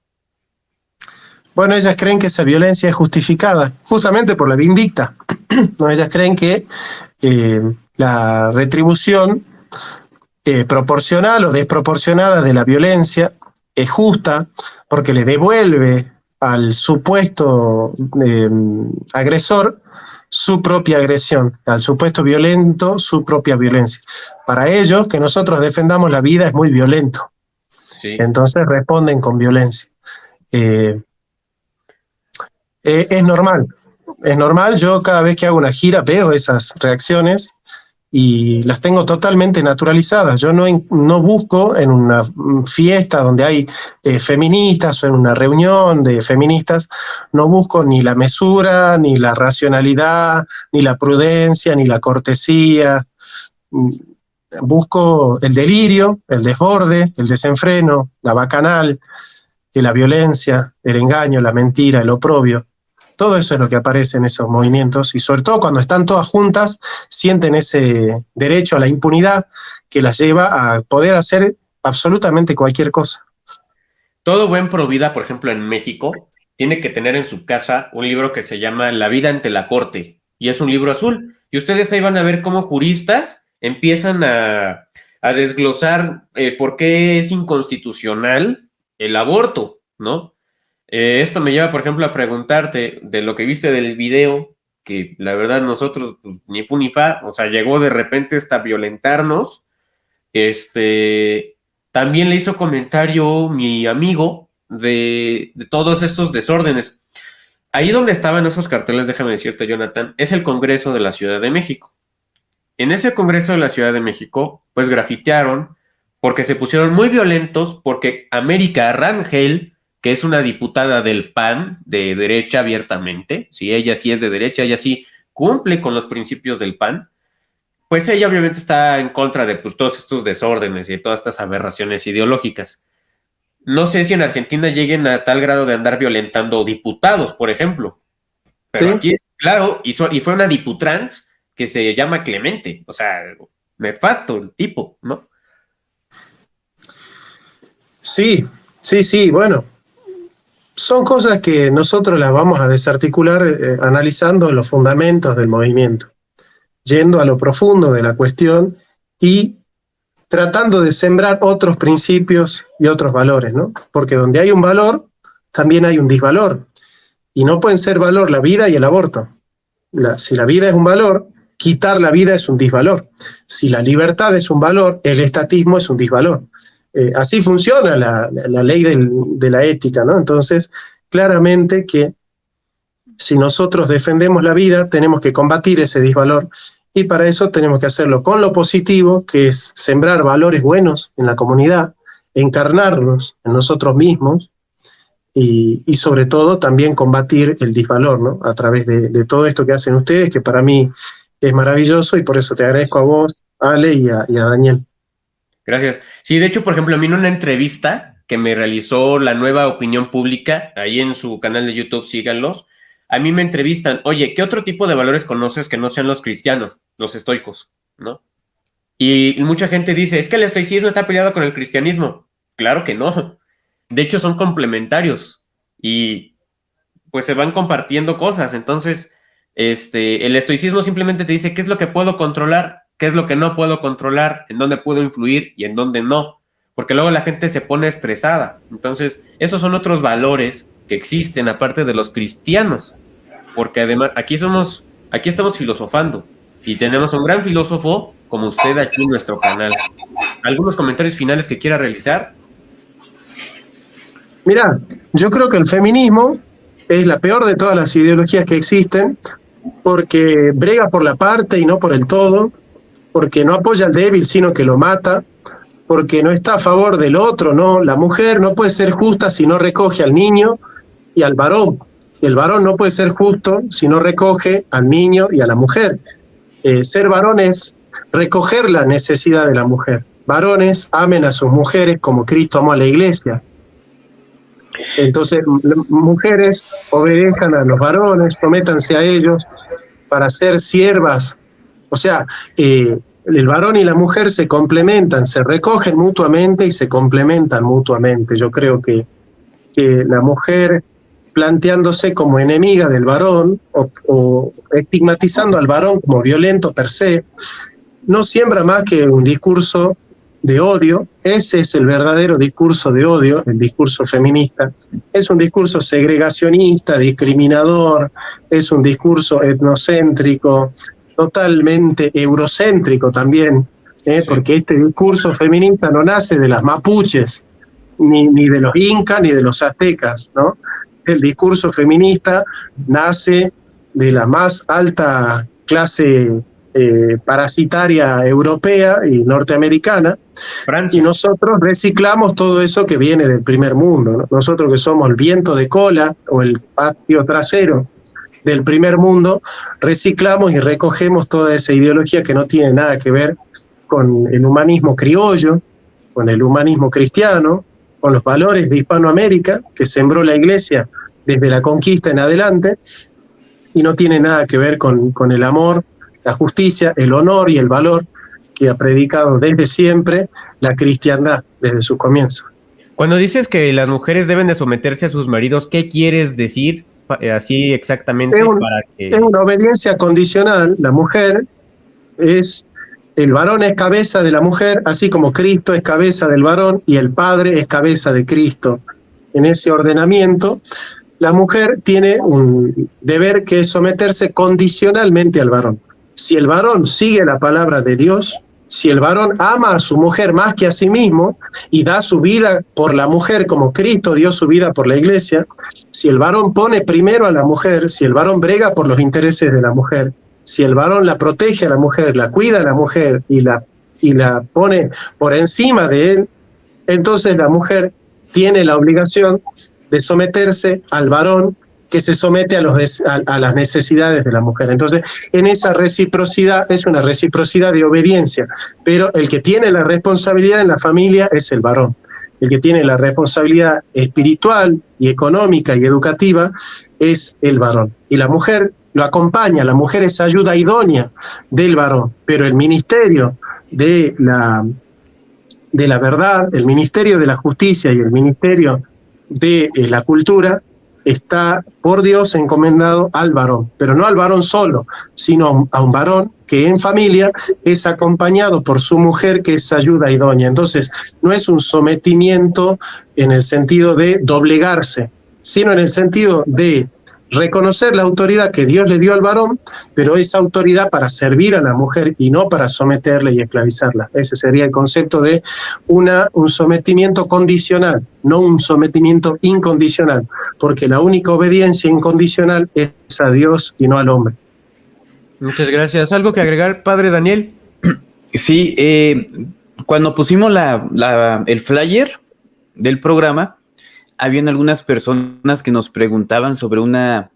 Bueno, ellas creen que esa violencia es justificada, justamente por la vindicta. No, ellas creen que la retribución proporcional o desproporcionada de la violencia es justa porque le devuelve al supuesto agresor su propia agresión, al supuesto violento su propia violencia. Para ellos, que nosotros defendamos la vida es muy violento. Sí. Entonces responden con violencia. Es normal, yo cada vez que hago una gira veo esas reacciones y las tengo totalmente naturalizadas. Yo no busco en una fiesta donde hay feministas o en una reunión de feministas, no busco ni la mesura, ni la racionalidad, ni la prudencia, ni la cortesía. Busco el delirio, el desborde, el desenfreno, la bacanal, la violencia, el engaño, la mentira, el oprobio. Todo eso es lo que aparece en esos movimientos y sobre todo cuando están todas juntas sienten ese derecho a la impunidad que las lleva a poder hacer absolutamente cualquier cosa. Todo buen provida, por ejemplo, en México, tiene que tener en su casa un libro que se llama La vida ante la corte y es un libro azul. Y ustedes ahí van a ver cómo juristas empiezan a desglosar por qué es inconstitucional el aborto, ¿no? Esto me lleva, por ejemplo, a preguntarte de lo que viste del video, que la verdad nosotros pues, ni fu ni fa, o sea, llegó de repente hasta violentarnos. También le hizo comentario mi amigo de todos estos desórdenes. Ahí donde estaban esos carteles, déjame decirte, Jonathan, es el Congreso de la Ciudad de México. En ese Congreso de la Ciudad de México, pues grafitearon porque se pusieron muy violentos porque América Rangel, que es una diputada del PAN, de derecha abiertamente, si ella sí es de derecha, ella sí cumple con los principios del PAN, pues ella obviamente está en contra de pues, todos estos desórdenes y de todas estas aberraciones ideológicas. No sé si en Argentina lleguen a tal grado de andar violentando diputados, por ejemplo, pero ¿sí? Aquí es claro, y fue una diputrans que se llama Clemente, o sea, nefasto el tipo, ¿no? Sí, bueno. Son cosas que nosotros las vamos a desarticular analizando los fundamentos del movimiento, yendo a lo profundo de la cuestión y tratando de sembrar otros principios y otros valores, ¿no? Porque donde hay un valor, también hay un disvalor. Y no pueden ser valor la vida y el aborto. Si la vida es un valor, quitar la vida es un disvalor. Si la libertad es un valor, el estatismo es un disvalor. Así funciona la ley de la ética, ¿no? Entonces, claramente que si nosotros defendemos la vida, tenemos que combatir ese disvalor y para eso tenemos que hacerlo con lo positivo, que es sembrar valores buenos en la comunidad, encarnarlos en nosotros mismos y sobre todo también combatir el disvalor, ¿no? A través de todo esto que hacen ustedes, que para mí es maravilloso y por eso te agradezco a vos, Ale, y a Daniel. Gracias. Sí, de hecho, por ejemplo, a mí en una entrevista que me realizó La Nueva Opinión Pública, ahí en su canal de YouTube, síganlos, a mí me entrevistan, oye, ¿qué otro tipo de valores conoces que no sean los cristianos, los estoicos, ¿no? Y mucha gente dice, es que el estoicismo está peleado con el cristianismo. Claro que no. De hecho, son complementarios y pues se van compartiendo cosas. Entonces, el estoicismo simplemente te dice qué es lo que puedo controlar, qué es lo que no puedo controlar, en dónde puedo influir y en dónde no, porque luego la gente se pone estresada. Entonces, esos son otros valores que existen aparte de los cristianos, porque además aquí estamos filosofando y tenemos un gran filósofo como usted aquí en nuestro canal. ¿Algunos comentarios finales que quiera realizar? Mirá, yo creo que el feminismo es la peor de todas las ideologías que existen, porque brega por la parte y no por el todo, porque no apoya al débil sino que lo mata, porque no está a favor del otro, ¿no? La mujer no puede ser justa si no recoge al niño y al varón. el varón no puede ser justo si no recoge al niño y a la mujer. Ser varón es recoger la necesidad de la mujer. Varones, amen a sus mujeres como Cristo amó a la iglesia. Entonces, mujeres, obedezcan a los varones, sométanse a ellos para ser siervas. O sea, el varón y la mujer se complementan, se recogen mutuamente y se complementan mutuamente. Yo creo que la mujer, planteándose como enemiga del varón o estigmatizando al varón como violento per se, no siembra más que un discurso de odio. Ese es el verdadero discurso de odio, el discurso feminista. Es un discurso segregacionista, discriminador, es un discurso etnocéntrico, totalmente eurocéntrico también, porque este discurso feminista no nace de las mapuches, ni de los incas, ni de los aztecas, ¿no? El discurso feminista nace de la más alta clase parasitaria europea y norteamericana, Francia. y nosotros reciclamos todo eso que viene del primer mundo, ¿no? Nosotros que somos el viento de cola o el patio trasero del primer mundo, reciclamos y recogemos toda esa ideología que no tiene nada que ver con el humanismo criollo, con el humanismo cristiano, con los valores de Hispanoamérica que sembró la Iglesia desde la conquista en adelante, y no tiene nada que ver con el amor, la justicia, el honor y el valor que ha predicado desde siempre la cristiandad, desde su comienzo. Cuando dices que las mujeres deben de someterse a sus maridos, ¿qué quieres decir así exactamente? Es una obediencia condicional. La mujer el varón es cabeza de la mujer, así como Cristo es cabeza del varón y el Padre es cabeza de Cristo. En ese ordenamiento, la mujer tiene un deber que es someterse condicionalmente al varón. Si el varón sigue la palabra de Dios, si el varón ama a su mujer más que a sí mismo y da su vida por la mujer como Cristo dio su vida por la iglesia, si el varón pone primero a la mujer, si el varón brega por los intereses de la mujer, si el varón la protege a la mujer, la cuida a la mujer y la pone por encima de él, entonces la mujer tiene la obligación de someterse al varón que se somete a las necesidades de la mujer. Entonces, en esa reciprocidad es una reciprocidad de obediencia, pero el que tiene la responsabilidad en la familia es el varón. El que tiene la responsabilidad espiritual y económica y educativa es el varón. Y la mujer lo acompaña, la mujer es ayuda idónea del varón, pero el ministerio de la verdad, el ministerio de la justicia y el ministerio de la cultura está por Dios encomendado al varón, pero no al varón solo, sino a un varón que en familia es acompañado por su mujer, que es ayuda idónea. Entonces, no es un sometimiento en el sentido de doblegarse, sino en el sentido de reconocer la autoridad que Dios le dio al varón, pero esa autoridad para servir a la mujer y no para someterla y esclavizarla. Ese sería el concepto de un sometimiento condicional, no un sometimiento incondicional, porque la única obediencia incondicional es a Dios y no al hombre. Muchas gracias. ¿Algo que agregar, padre Daniel? Sí, cuando pusimos el flyer del programa, habían algunas personas que nos preguntaban sobre una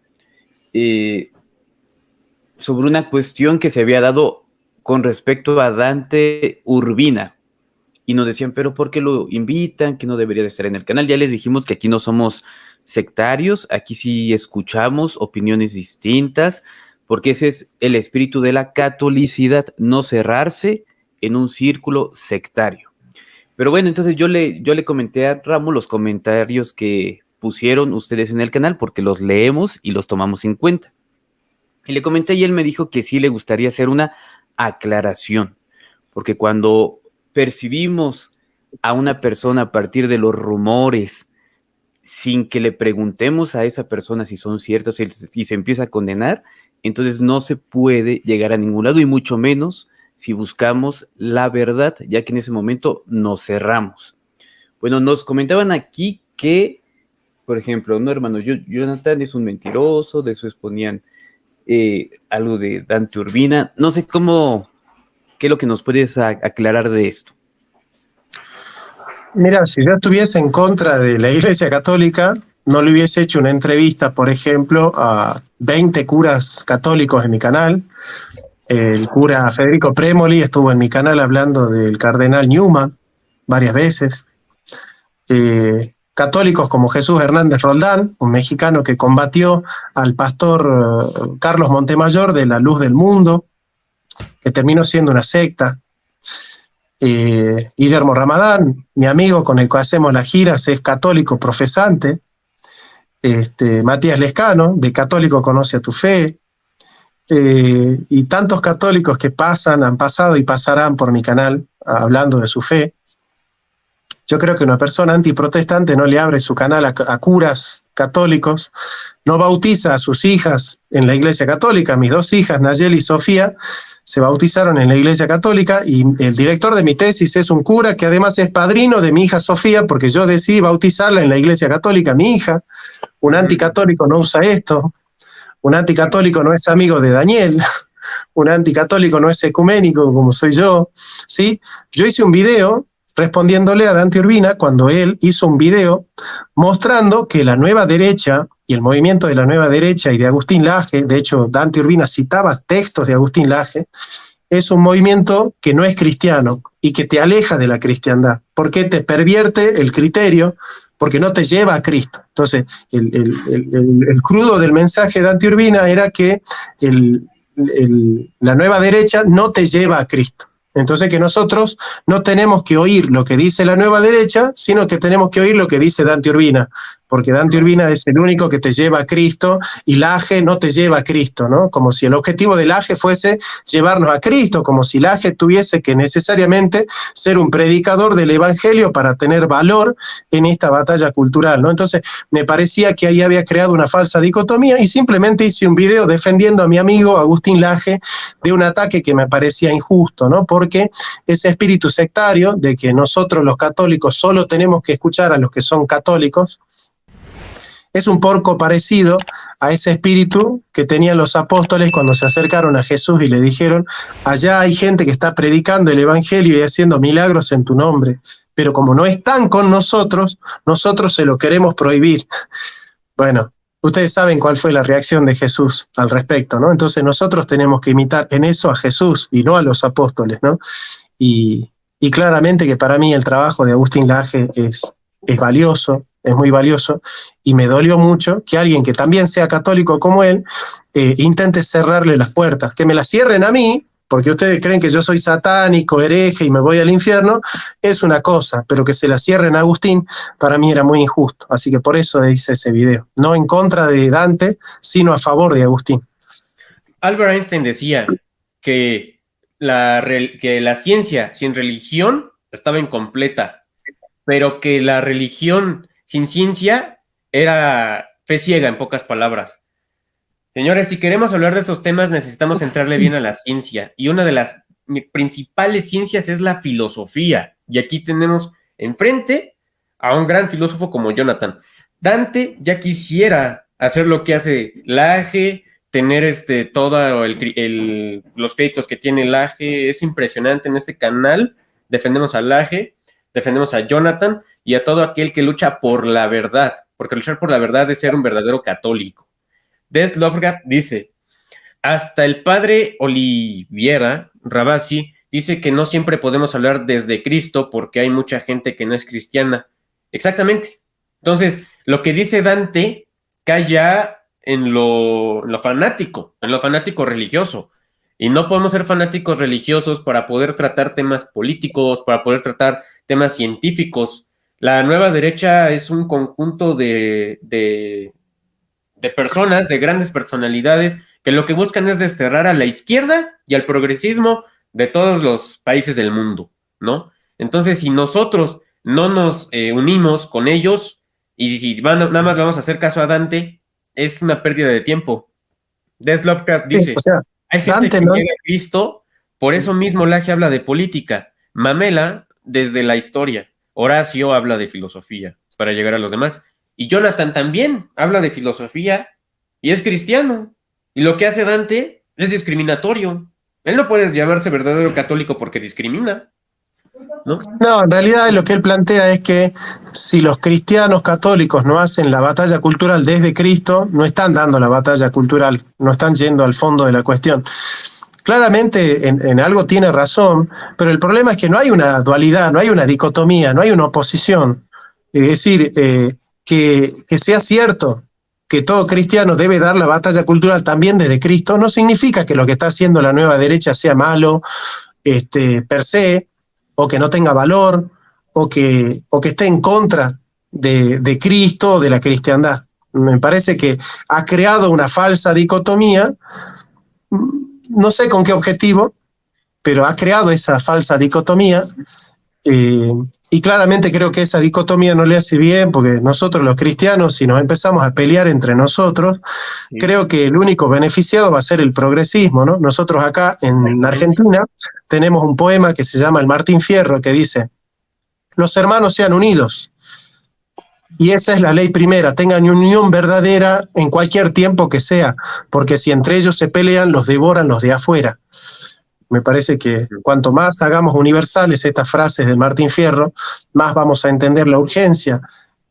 cuestión que se había dado con respecto a Dante Urbina. Y nos decían, pero ¿por qué lo invitan? Que no debería de estar en el canal. Ya les dijimos que aquí no somos sectarios, aquí sí escuchamos opiniones distintas, porque ese es el espíritu de la catolicidad, no cerrarse en un círculo sectario. Pero bueno, entonces yo le comenté a Ramo los comentarios que pusieron ustedes en el canal, porque los leemos y los tomamos en cuenta. Y le comenté y él me dijo que sí le gustaría hacer una aclaración, porque cuando percibimos a una persona a partir de los rumores, sin que le preguntemos a esa persona si son ciertos y se empieza a condenar, entonces no se puede llegar a ningún lado, y mucho menos si buscamos la verdad, ya que en ese momento nos cerramos. Bueno, nos comentaban aquí que, por ejemplo, no, hermano, Jonathan es un mentiroso, de eso exponían algo de Dante Urbina. No sé qué es lo que nos puedes aclarar de esto. Mira, si yo estuviese en contra de la Iglesia Católica, no le hubiese hecho una entrevista, por ejemplo, a 20 curas católicos en mi canal. El cura Federico Premoli estuvo en mi canal hablando del cardenal Newman varias veces. Católicos como Jesús Hernández Roldán, un mexicano que combatió al pastor Carlos Montemayor de La Luz del Mundo, que terminó siendo una secta. Guillermo Ramadán, mi amigo con el que hacemos las giras, es católico profesante. Matías Lescano, de Católico Conoce a tu Fe. Y tantos católicos que han pasado y pasarán por mi canal hablando de su fe. Yo creo que una persona antiprotestante no le abre su canal a curas católicos, no bautiza a sus hijas en la Iglesia Católica. Mis 2 hijas, Nayeli y Sofía, se bautizaron en la Iglesia Católica y el director de mi tesis es un cura que además es padrino de mi hija Sofía porque yo decidí bautizarla en la Iglesia Católica, mi hija. Un anticatólico no usa esto, un anticatólico no es amigo de Daniel, un anticatólico no es ecuménico como soy yo, ¿sí? Yo hice un video respondiéndole a Dante Urbina cuando él hizo un video mostrando que la nueva derecha y el movimiento de la nueva derecha y de Agustín Laje, de hecho Dante Urbina citaba textos de Agustín Laje, es un movimiento que no es cristiano y que te aleja de la cristiandad, porque te pervierte el criterio, porque no te lleva a Cristo. Entonces, el crudo del mensaje de Dante Urbina era que la nueva derecha no te lleva a Cristo. Entonces que nosotros no tenemos que oír lo que dice la nueva derecha, sino que tenemos que oír lo que dice Dante Urbina, porque Dante Urbina es el único que te lleva a Cristo y Laje no te lleva a Cristo, ¿no? Como si el objetivo de Laje fuese llevarnos a Cristo, como si Laje tuviese que necesariamente ser un predicador del Evangelio para tener valor en esta batalla cultural, ¿no? Entonces me parecía que ahí había creado una falsa dicotomía y simplemente hice un video defendiendo a mi amigo Agustín Laje de un ataque que me parecía injusto, ¿no? Porque ese espíritu sectario de que nosotros los católicos solo tenemos que escuchar a los que son católicos es un poco parecido a ese espíritu que tenían los apóstoles cuando se acercaron a Jesús y le dijeron: allá hay gente que está predicando el evangelio y haciendo milagros en tu nombre, pero como no están con nosotros, nosotros se lo queremos prohibir. Bueno, ustedes saben cuál fue la reacción de Jesús al respecto, ¿no? Entonces nosotros tenemos que imitar en eso a Jesús y no a los apóstoles, ¿no? Y claramente que para mí el trabajo de Agustín Laje es valioso, es muy valioso, y me dolió mucho que alguien que también sea católico como él intente cerrarle las puertas, que me las cierren a mí, porque ustedes creen que yo soy satánico, hereje y me voy al infierno, es una cosa, pero que se la cierren a Agustín, para mí era muy injusto. Así que por eso hice ese video, no en contra de Dante, sino a favor de Agustín. Albert Einstein decía que la ciencia sin religión estaba incompleta, pero que la religión sin ciencia era fe ciega, en pocas palabras. Señores, si queremos hablar de estos temas, necesitamos entrarle bien a la ciencia. Y una de las principales ciencias es la filosofía. Y aquí tenemos enfrente a un gran filósofo como Jonathan. Dante ya quisiera hacer lo que hace Laje, tener todos los créditos que tiene Laje. Es impresionante. En este canal defendemos a Laje, defendemos a Jonathan y a todo aquel que lucha por la verdad, porque luchar por la verdad es ser un verdadero católico. Des Lovgrat dice: hasta el padre Oliviera Rabasi dice que no siempre podemos hablar desde Cristo porque hay mucha gente que no es cristiana. Exactamente. Entonces, lo que dice Dante cae ya en lo fanático, en lo fanático religioso. Y no podemos ser fanáticos religiosos para poder tratar temas políticos, para poder tratar temas científicos. La nueva derecha es un conjunto de personas, de grandes personalidades, que lo que buscan es desterrar a la izquierda y al progresismo de todos los países del mundo, ¿no? Entonces, si nosotros no nos unimos con ellos y si nada más vamos a hacer caso a Dante, es una pérdida de tiempo. Des Lovecraft dice: hay gente Dante, que ¿no? llega a Cristo, por eso mismo Laje habla de política, Mamela desde la historia, Horacio habla de filosofía para llegar a los demás, y Jonathan también habla de filosofía y es cristiano, y lo que hace Dante es discriminatorio. Él no puede llamarse verdadero católico porque discrimina. ¿no? No, en realidad lo que él plantea es que si los cristianos católicos no hacen la batalla cultural desde Cristo, no están dando la batalla cultural, no están yendo al fondo de la cuestión. Claramente en algo tiene razón, pero el problema es que no hay una dualidad, no hay una dicotomía, no hay una oposición. Es decir, que sea cierto que todo cristiano debe dar la batalla cultural también desde Cristo, no significa que lo que está haciendo la nueva derecha sea malo per se, o que no tenga valor, o que esté en contra de Cristo o de la cristiandad. Me parece que ha creado una falsa dicotomía, no sé con qué objetivo, pero ha creado esa falsa dicotomía, y claramente creo que esa dicotomía no le hace bien, porque nosotros los cristianos, si nos empezamos a pelear entre nosotros, sí, creo que el único beneficiado va a ser el progresismo, ¿no? Nosotros acá en Argentina tenemos un poema que se llama El Martín Fierro, que dice: los hermanos sean unidos, y esa es la ley primera, tengan unión verdadera en cualquier tiempo que sea, porque si entre ellos se pelean, los devoran los de afuera. Me parece que cuanto más hagamos universales estas frases de Martín Fierro, más vamos a entender la urgencia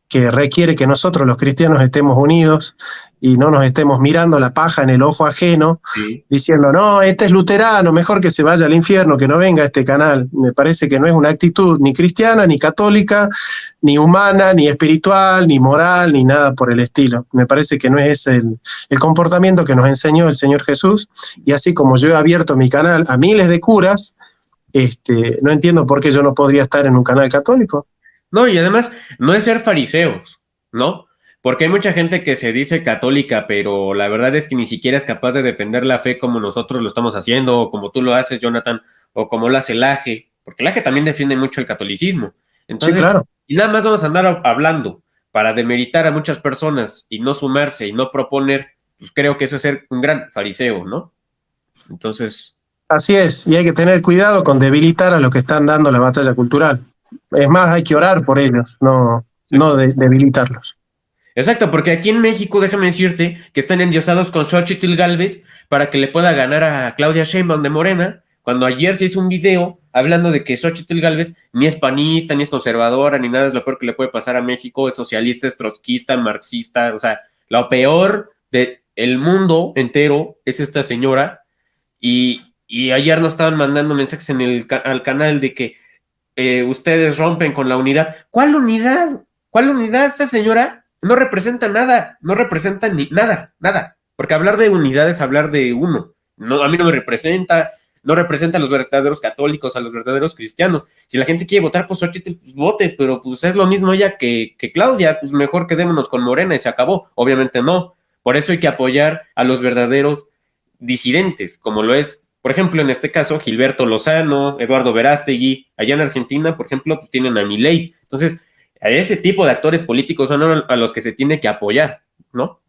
que requiere que nosotros los cristianos estemos unidos y no nos estemos mirando la paja en el ojo ajeno, sí, diciendo, no, este es luterano, mejor que se vaya al infierno, que no venga a este canal. Me parece que no es una actitud ni cristiana, ni católica, ni humana, ni espiritual, ni moral, ni nada por el estilo. Me parece que no es el comportamiento que nos enseñó el Señor Jesús, y así como yo he abierto mi canal a miles de curas, no entiendo por qué yo no podría estar en un canal católico. No, y además, no es ser fariseos, ¿no? Porque hay mucha gente que se dice católica, pero la verdad es que ni siquiera es capaz de defender la fe como nosotros lo estamos haciendo, o como tú lo haces, Jonathan, o como lo hace el AGE, porque el AGE también defiende mucho el catolicismo. Entonces, sí, claro, y nada más vamos a andar hablando para demeritar a muchas personas y no sumarse y no proponer, pues creo que eso es ser un gran fariseo, ¿no? Entonces... Así es, y hay que tener cuidado con debilitar a los que están dando la batalla cultural. Es más, hay que orar por ellos, no debilitarlos. Exacto, porque aquí en México, déjame decirte, que están endiosados con Xóchitl Gálvez para que le pueda ganar a Claudia Sheinbaum de Morena, cuando ayer se hizo un video hablando de que Xóchitl Gálvez ni es panista, ni es conservadora, ni nada, es lo peor que le puede pasar a México, es socialista, es trotskista, marxista, o sea, lo peor del mundo entero es esta señora, y ayer nos estaban mandando mensajes al canal de que ustedes rompen con la unidad. ¿Cuál unidad? ¿Cuál unidad? Esta señora no representa nada, no representa ni nada, porque hablar de unidad es hablar de uno. No, a mí no me representa, no representa a los verdaderos católicos, a los verdaderos cristianos. Si la gente quiere votar por Xóchitl, pues vote, pero pues es lo mismo ella que Claudia, pues mejor quedémonos con Morena y se acabó. Obviamente no. Por eso hay que apoyar a los verdaderos disidentes, como lo es, por ejemplo, en este caso, Gilberto Lozano, Eduardo Verástegui. Allá en Argentina, por ejemplo, pues tienen a Milei. Entonces, a ese tipo de actores políticos son a los que se tiene que apoyar, ¿no?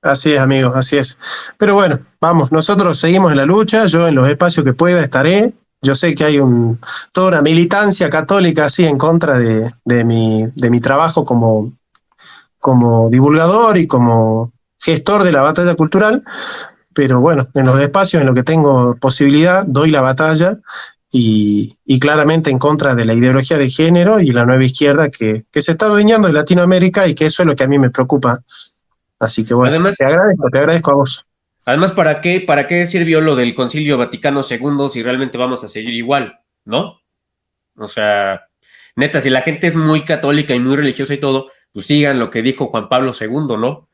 Así es, amigos, así es. Pero bueno, vamos, nosotros seguimos en la lucha, yo en los espacios que pueda estaré. Yo sé que hay toda una militancia católica así en contra de mi trabajo como divulgador y como gestor de la batalla cultural. Pero bueno, en los espacios en los que tengo posibilidad, doy la batalla y claramente en contra de la ideología de género y la nueva izquierda que se está adueñando de Latinoamérica, y que eso es lo que a mí me preocupa. Así que bueno, además, te agradezco a vos. Además, ¿para qué sirvió lo del Concilio Vaticano II si realmente vamos a seguir igual, ¿no? O sea, neta, si la gente es muy católica y muy religiosa y todo, pues sigan lo que dijo Juan Pablo II, ¿no?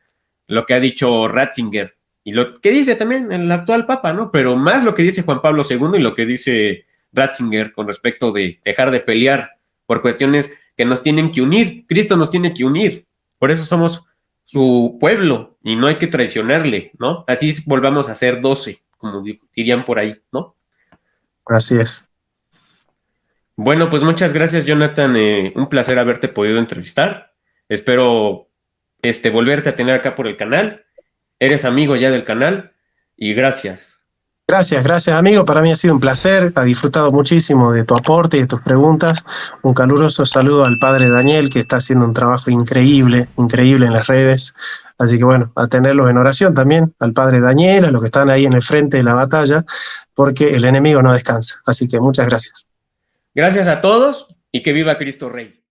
Lo que ha dicho Ratzinger. Y lo que dice también el actual Papa, ¿no? Pero más lo que dice Juan Pablo II y lo que dice Ratzinger con respecto de dejar de pelear por cuestiones que nos tienen que unir. Cristo nos tiene que unir. Por eso somos su pueblo y no hay que traicionarle, ¿no? Así volvamos a ser 12, como dirían por ahí, ¿no? Así es. Bueno, pues muchas gracias, Jonathan. Un placer haberte podido entrevistar. Espero volverte a tener acá por el canal. Eres amigo ya del canal y gracias. Gracias, amigo. Para mí ha sido un placer. He disfrutado muchísimo de tu aporte y de tus preguntas. Un caluroso saludo al padre Daniel, que está haciendo un trabajo increíble en las redes. Así que bueno, a tenerlos en oración también, al padre Daniel, a los que están ahí en el frente de la batalla, porque el enemigo no descansa. Así que muchas gracias. Gracias a todos y que viva Cristo Rey.